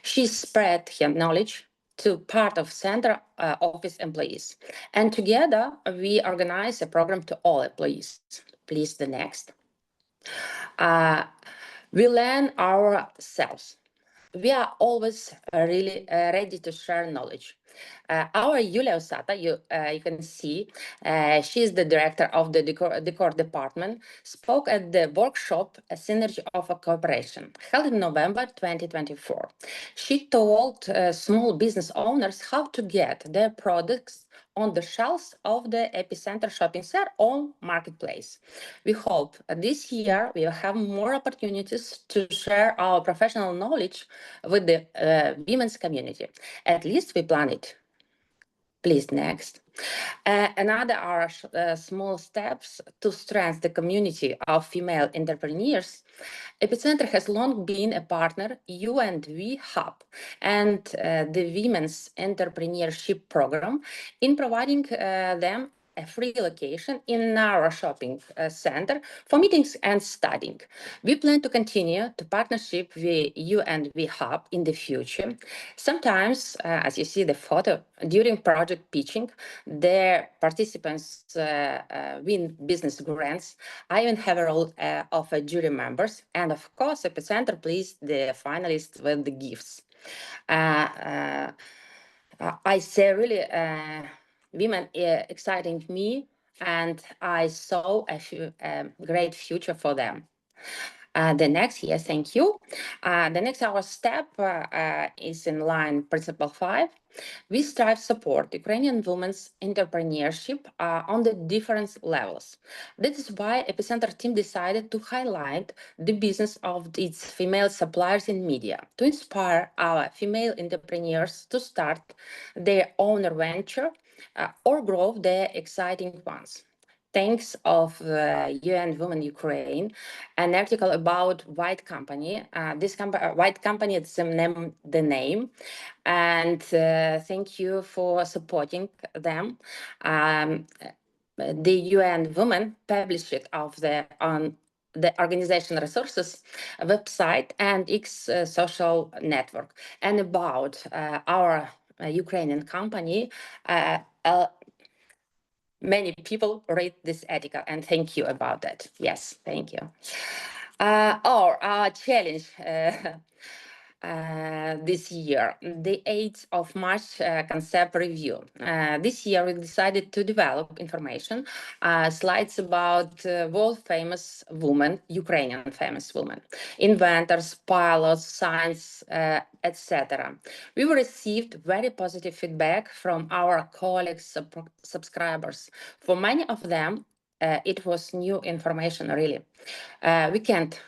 She spread her knowledge to part of center office employees. And together, we organize a program to all employees. Please, the next. We learn ourselves. We are always really ready to share knowledge. Our Yulia Osata, you can see, she is the director of the decor department, spoke at the workshop A Synergy of a Cooperation, held in November 2024. She told small business owners how to get their products on the shelves of the Epicenter shopping center or marketplace. We hope this year we will have more opportunities to share our professional knowledge with the women's community. At least we plan it. Please, next. Another are small steps to strengthen the community of female entrepreneurs. Epicenter has long been a partner, U&V Hub, and the Women's Entrepreneurship Program in providing them a free location in our shopping center for meetings and studying. We plan to continue to partnership with U&V Hub in the future. Sometimes, as you see the photo, during project pitching, their participants win business grants. I even have a role of a jury members, and of course, Epicenter pleased the finalists with the gifts. I say really, women exciting me, and I saw a great future for them. The next, yes, thank you. The next our step is in line principle 5. We strive to support Ukrainian women's entrepreneurship on the different levels. That is why Epicenter team decided to highlight the business of its female suppliers in media to inspire our female entrepreneurs to start their own venture or grow their exciting ones. Thanks of UN Women Ukraine, an article about White Company. This White Company is the name, and thank you for supporting them. The UN Women published it on the organization resources website and X social network, and about our Ukrainian company. Many people read this article, and thank you about that. Yes, thank you. Our challenge this year, the 8th of March concept review. This year we decided to develop information, slides about world famous women, Ukrainian famous women, inventors, pilots, science, etc. We received very positive feedback from our colleagues, subscribers. For many of them, it was new information, really. We can't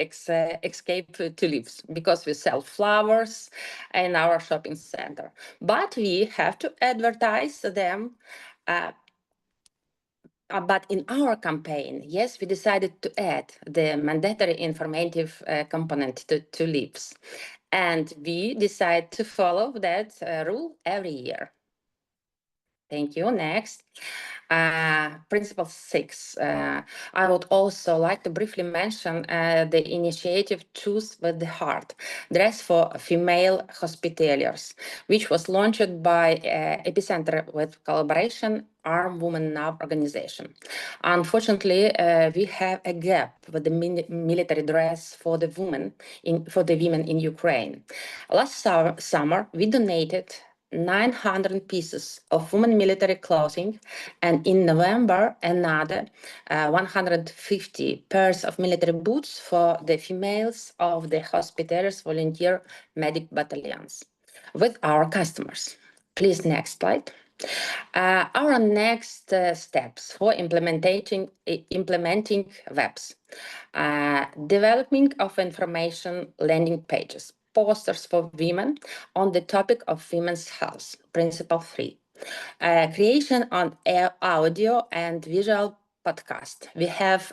escape tulips because we sell flowers in our shopping center, but we have to advertise them. But in our campaign, yes, we decided to add the mandatory informative component to tulips, and we decide to follow that rule every year. Thank you. Next. Principle 6. I would also like to briefly mention the initiative Choose with the Heart, Dress for Female Hospitaliers, which was launched by Epicenter with collaboration Armed Women Now organization. Unfortunately, we have a gap with the military dress for the women in Ukraine. Last summer, we donated 900 pieces of women military clothing, and in November, another 150 pairs of military boots for the females of the Hospitaliers Volunteer Medic Battalions with our customers. Please, next slide. Our next steps for implementing WEPs. Development of information landing pages, posters for women on the topic of women's health, principle 3. Creation on audio and visual podcast. We have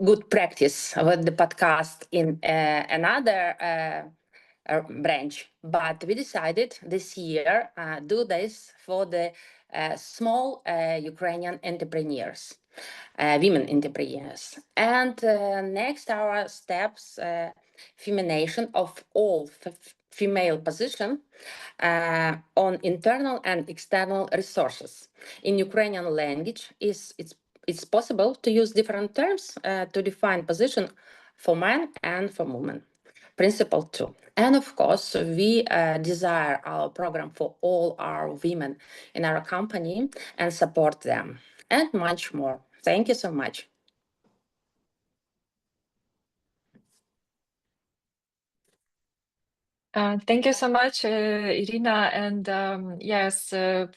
good practice with the podcast in another branch, but we decided this year do this for the small Ukrainian entrepreneurs, women entrepreneurs. And next, our steps, feminization of all female position on internal and external resources. In Ukrainian language, it's possible to use different terms to define position for men and for women. Principle 2. And of course, we desire our program for all our women in our company and support them and much more. Thank you so much. Thank you so much, Iryna, and yes,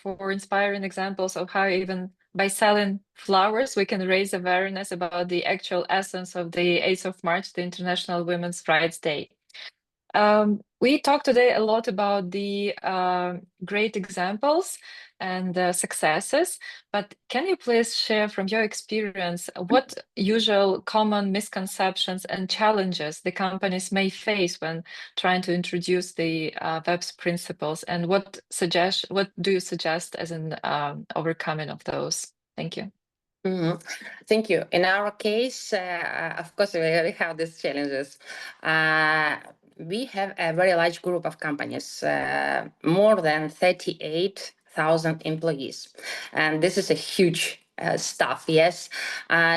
for inspiring examples of how even by selling flowers, we can raise awareness about the actual essence of the 8th of March, the International Women's Rights Day. We talked today a lot about the great examples and successes, but can you please share from your experience what usual common misconceptions and challenges the companies may face when trying to introduce the WEPs principles, and what do you suggest as an overcoming of those? Thank you. Thank you. In our case, of course, we have these challenges. We have a very large group of companies, more than 38,000 employees. And this is a huge stuff, yes.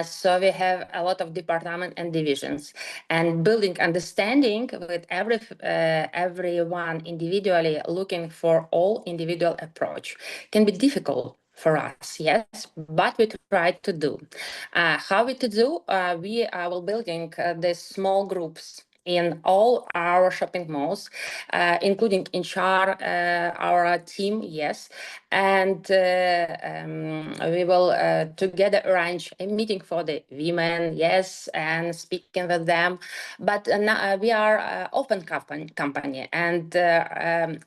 So we have a lot of departments and divisions, and building understanding with everyone individually, looking for all individual approach can be difficult for us, yes, but we try to do. How we to do? We are building the small groups in all our shopping malls, including HR, our team, yes. And we will together arrange a meeting for the women, yes, and speaking with them. But now we are open company, and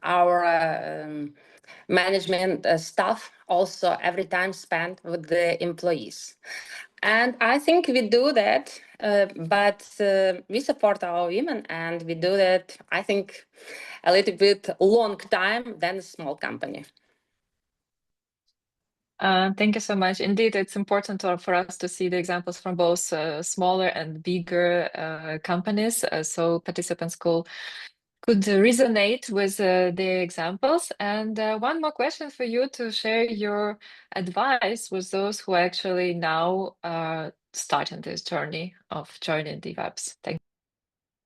our management staff also every time spent with the employees. And I think we do that, but we support our women, and we do that, I think, a little bit long time than a small company. Thank you so much. Indeed, it's important for us to see the examples from both smaller and bigger companies, so participants could resonate with the examples. And one more question for you to share your advice with those who actually now starting this journey of joining the WEPs.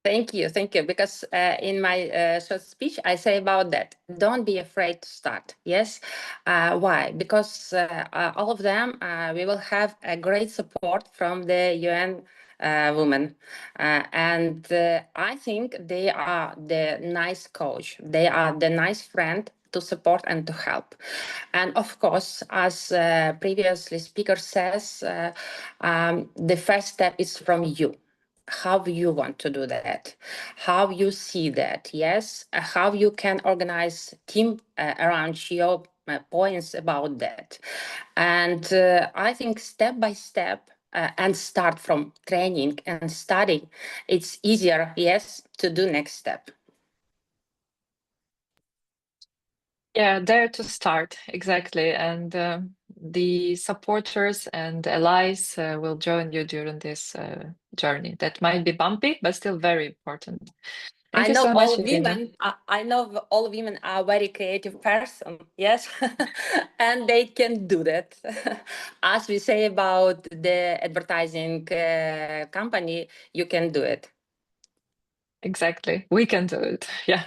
Thank you. Because in my short speech, I say about that. Don't be afraid to start. Yes. Why? Because all of them, we will have a great support from the UN women. And I think they are the nice coach. They are the nice friend to support and to help. And of course, as previously speaker says, the first step is from you. How you want to do that, how you see that, yes, how you can organize team around your points about that. And I think step by step and start from training and study, it's easier, yes, to do next step. Yeah, dare to start, exactly. And the supporters and allies will join you during this journey that might be bumpy, but still very important. Thank you so much, Iryna. I know all women are very creative person, yes, and they can do that. As we say about the advertising company, you can do it. Exactly, we can do it, yeah.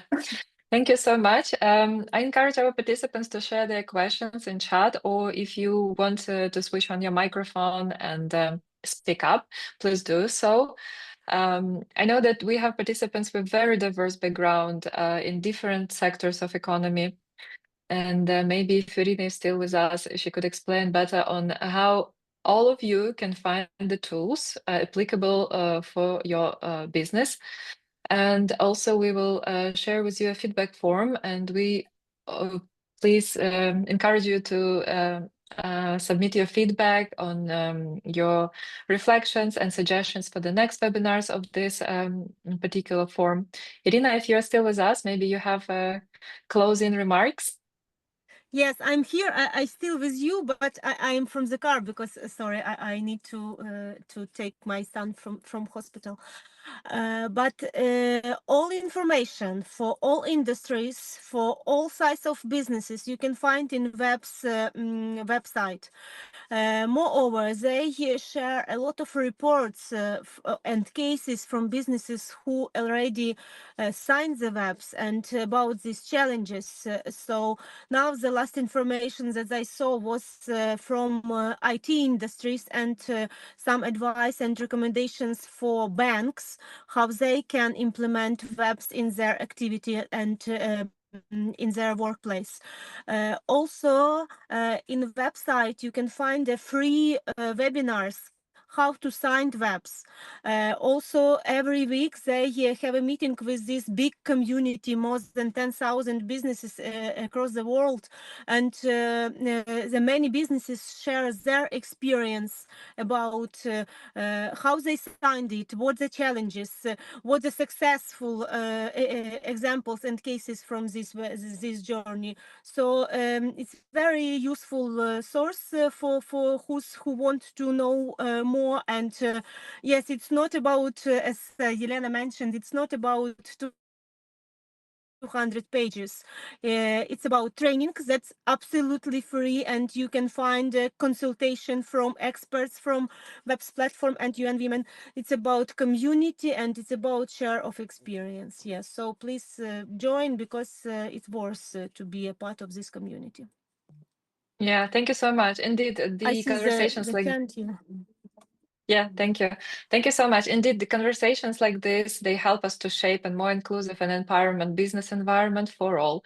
Thank you so much. I encourage our participants to share their questions in chat, or if you want to switch on your microphone and speak up, please do so. I know that we have participants with very diverse background in different sectors of economy. And maybe if Iryna is still with us, she could explain better on how all of you can find the tools applicable for your business. And also we will share with you a feedback form, and we please encourage you to submit your feedback on your reflections and suggestions for the next webinars of this particular form. Iryna, if you're still with us, maybe you have closing remarks. Yes, I'm here. I still with you, but I am from the car because sorry, I need to take my son from hospital. But all information for all industries, for all size of businesses, you can find in WEPs website. Moreover, they share a lot of reports and cases from businesses who already signed the WEPs and about these challenges. So now the last information that I saw was from IT industries and some advice and recommendations for banks, how they can implement WEPs in their activity and in their workplace. Also, in the website, you can find the free webinars how to sign WEPs. Also, every week they have a meeting with this big community, more than 10,000 businesses across the world, and the many businesses share their experience about how they signed it, what the challenges, what the successful examples and cases from this journey. So it's very useful source for who want to know more. And yes, it's not about, as Yelena mentioned, it's not about 200 pages. It's about training that's absolutely free, and you can find a consultation from experts from WEPs platform and UN Women. It's about community and it's about share of experience. Yes, so please join because it's worth to be a part of this community. Yeah, thank you so much. Indeed, the conversations the like tent, yeah. Yeah, thank you. Thank you so much. Indeed, the conversations like this, they help us to shape a more inclusive and empowerment business environment for all.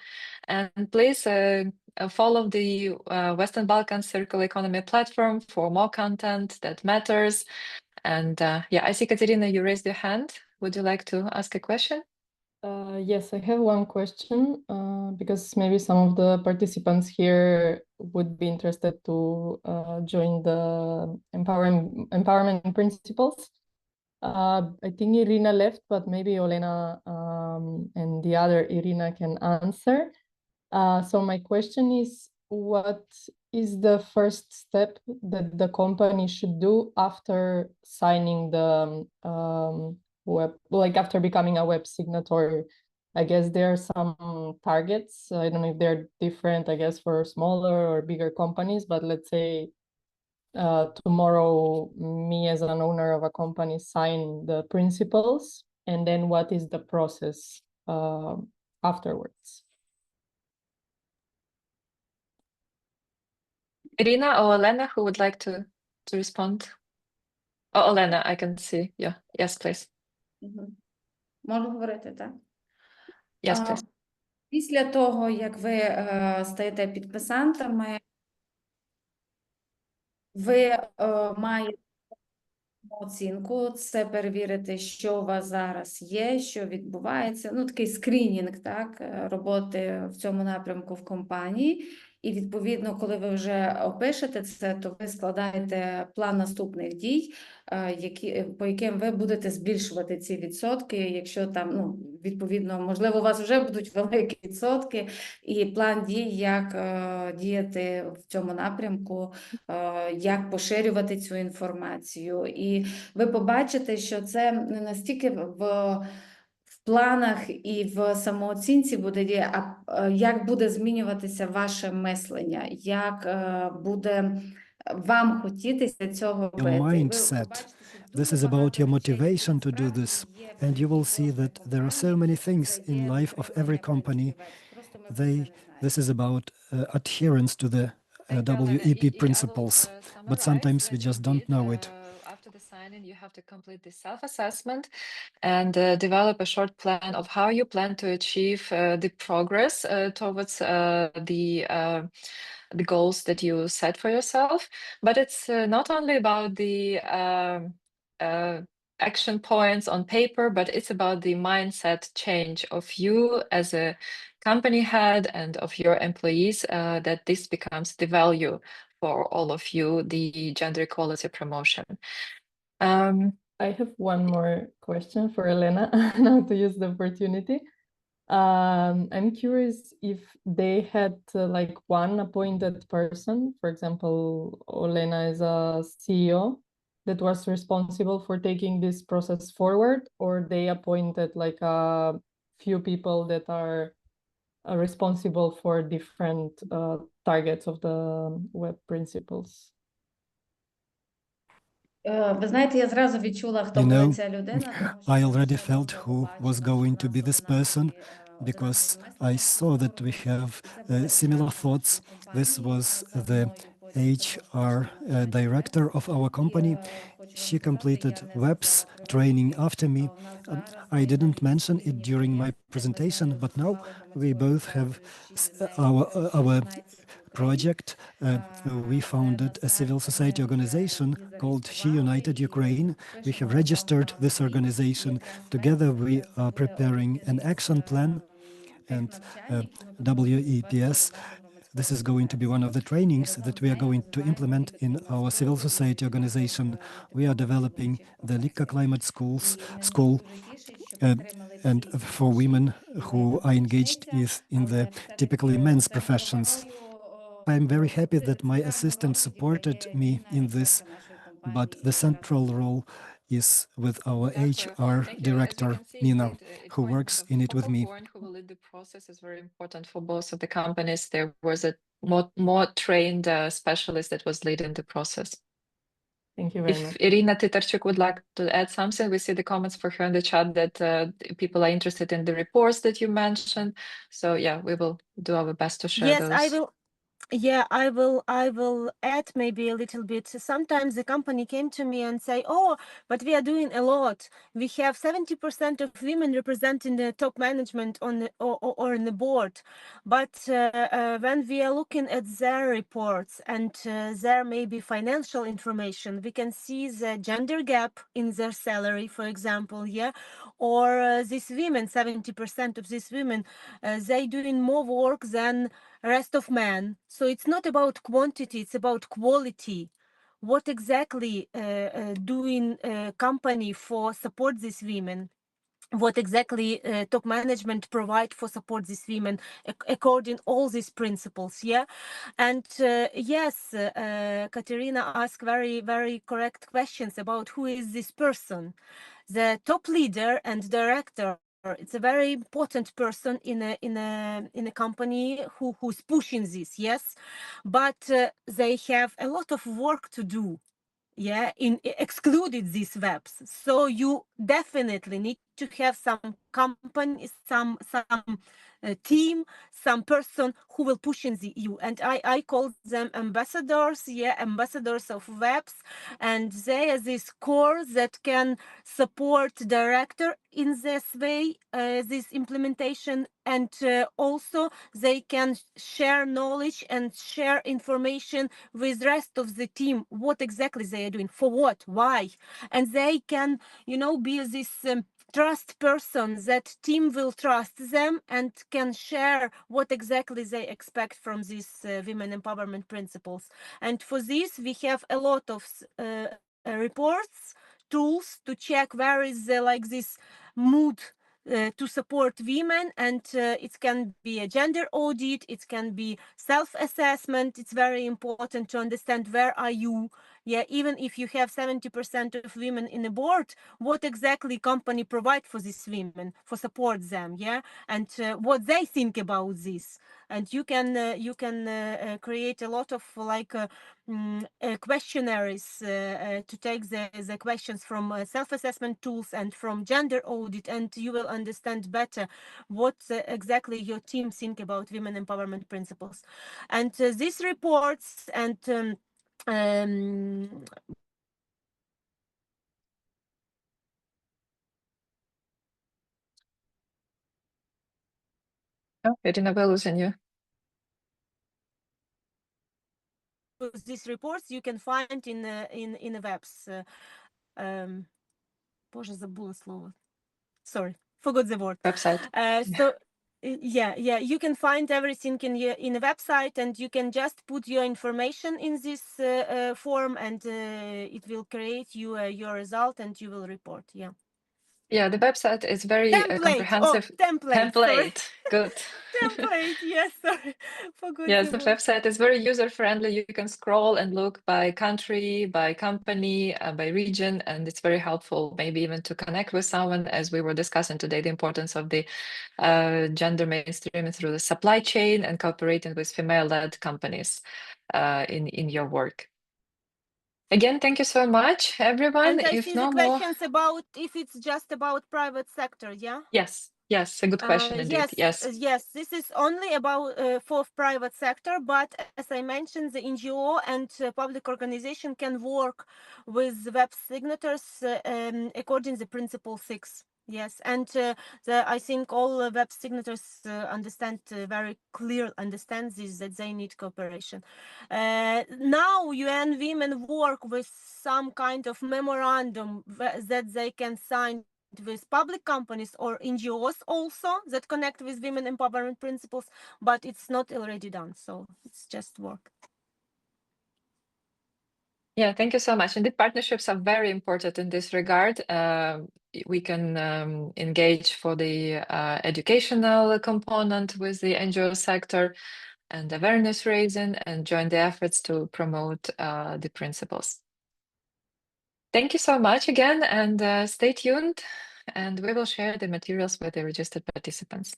And please follow the Western Balkans Circular Economy platform for more content that matters. And yeah, I see, Katerina, you raised your hand. Would you like to ask a question? Yes, I have one question because maybe some of the participants here would be interested to join the empowerment principles. I think Iryna left, but maybe Olena and the other Iryna can answer. So my question is, what is the first step that the company should do after signing the like after becoming a WEP signatory? I guess there are some targets. I don't know if they're different, I guess, for smaller or bigger companies, but let's say tomorrow, me as an owner of a company sign the principles, and then what is the process afterwards? Iryna or Olena, who would like to respond? Oh, Olena, I can see. Yeah. Yes, please. Можу говорити, так? Yes, please. Після того, як ви стаєте підписантами, ви маєте оцінку, це перевірити, що у вас зараз є, що відбувається. Ну, такий скринінг, так, роботи в цьому напрямку в компанії. І, відповідно, коли ви вже опишете це, то ви складаєте план наступних дій, по яким ви будете збільшувати ці відсотки, якщо там, ну, відповідно, можливо, у вас вже будуть великі відсотки, і план дій, як діяти в цьому напрямку, як поширювати цю інформацію. І ви побачите, що це не настільки в планах і в самооцінці буде діяти, а як буде змінюватися ваше мислення, як буде вам хотітися цього робити. Your mindset. This is about your motivation to do this. And you will see that there are so many things in life of every company. This is about adherence to the WEP principles, but sometimes we just don't know it. planning, you have to complete the self-assessment and develop a short plan of how you plan to achieve the progress towards the goals that you set for yourself. But it's not only about the action points on paper, but it's about the mindset change of you as a company head and of your employees, that this becomes the value for all of you, the gender equality promotion. I have one more question for Olena, now to use the opportunity. I'm curious if they had like one appointed person, for example, Olena is a CEO, that was responsible for taking this process forward, or they appointed like a few people that are responsible for different targets of the WEP principles. Ви знаєте, я зразу відчула, хто буде ця людина, тому що I already felt who was going to be this person because I saw that we have similar thoughts. This was the HR director of our company. She completed WEPs training after me. I didn't mention it during my presentation, but now we both have our project. We founded a civil society organization called She United Ukraine. We have registered this organization. Together we are preparing an action plan and WEPs. This is going to be one of the trainings that we are going to implement in our civil society organization. We are developing the Lika Climate School and for women who are engaged in the typically men's professions. I'm very happy that my assistant supported me in this, but the central role is with our HR director, Nina, who works in it with me. Who will lead the process is very important for both of the companies. There was a more trained specialist that was leading the process. Thank you very much. If Iryna Tytarchuk would like to add something, we see the comments for her in the chat that people are interested in the reports that you mentioned. So yeah, we will do our best to share those. I will. Yeah, I will add maybe a little bit. Sometimes the company came to me and say, "Oh, but we are doing a lot. We have 70% of women representing the top management on the, or in the board." But when we are looking at their reports and their maybe financial information, we can see the gender gap in their salary, for example, yeah, or these women, 70% of these women, they doing more work than rest of men. So it's not about quantity, it's about quality. What exactly doing company for support these women? What exactly top management provide for support these women according all these principles, yeah? And yes, Katerina asked very, very correct questions about who is this person. The top leader and director, it's a very important person in a company who's pushing this, yes, but they have a lot of work to do, yeah, in excluded these WEPs. So you definitely need to have some company, some team, some person who will push in you. And I call them ambassadors, yeah, ambassadors of WEPs, and they are this core that can support director in this way, this implementation, and also they can share knowledge and share information with rest of the team, what exactly they are doing, for what, why, and they can, you know, be this trust person that team will trust them and can share what exactly they expect from these women empowerment principles. And for this we have a lot of reports, tools to check where is like this mood to support women, and it can be a gender audit, it can be self-assessment. It's very important to understand where are you, yeah, even if you have 70% of women in the board, what exactly company provide for these women, for support them, yeah, and what they think about this. And you can create a lot of like questionnaires to take the questions from self-assessment tools and from gender audit, and you will understand better what exactly your team think about women empowerment principles. And these reports and Oh, Iryna, we're losing you. These reports you can find in the webs. Боже, забула слово. Sorry, forgot the word. Website. So yeah, you can find everything in a website, and you can just put your information in this form, and it will create you your result, and you will report. Yeah. Yeah, the website is very comprehensive. Template. Sorry. Good. Template. Yes. Sorry. Forgot Yes, the the word. website is very user-friendly. You can scroll and look by country, by company, by region, and it's very helpful, maybe even to connect with someone, as we were discussing today, the importance of the gender mainstreaming through the supply chain and cooperating with female-led companies in your work. Again, thank you so much, everyone. And I If see no the more, questions about if it's just about private sector. Yeah. yes, a good question indeed. Yes. Yes, this is only about for private sector, but as I mentioned, the NGO and public organization can work with web signatures according to the principle 6. Yes, and I think all web signatures understand very clear understand this, that they need cooperation. Now UN Women work with some kind of memorandum that they can sign with public companies or NGOs also that connect with women empowerment principles, but it's not already done, so it's just work. Yeah, thank you so much. Indeed, partnerships are very important in this regard. We can engage for the educational component with the NGO sector and awareness raising, and join the efforts to promote the principles. Thank you so much again, and stay tuned, and we will share the materials with the registered participants.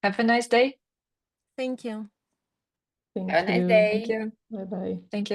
Have a nice day. Thank you. Thank Have a nice you. day. Thank you. Bye bye. Thank you.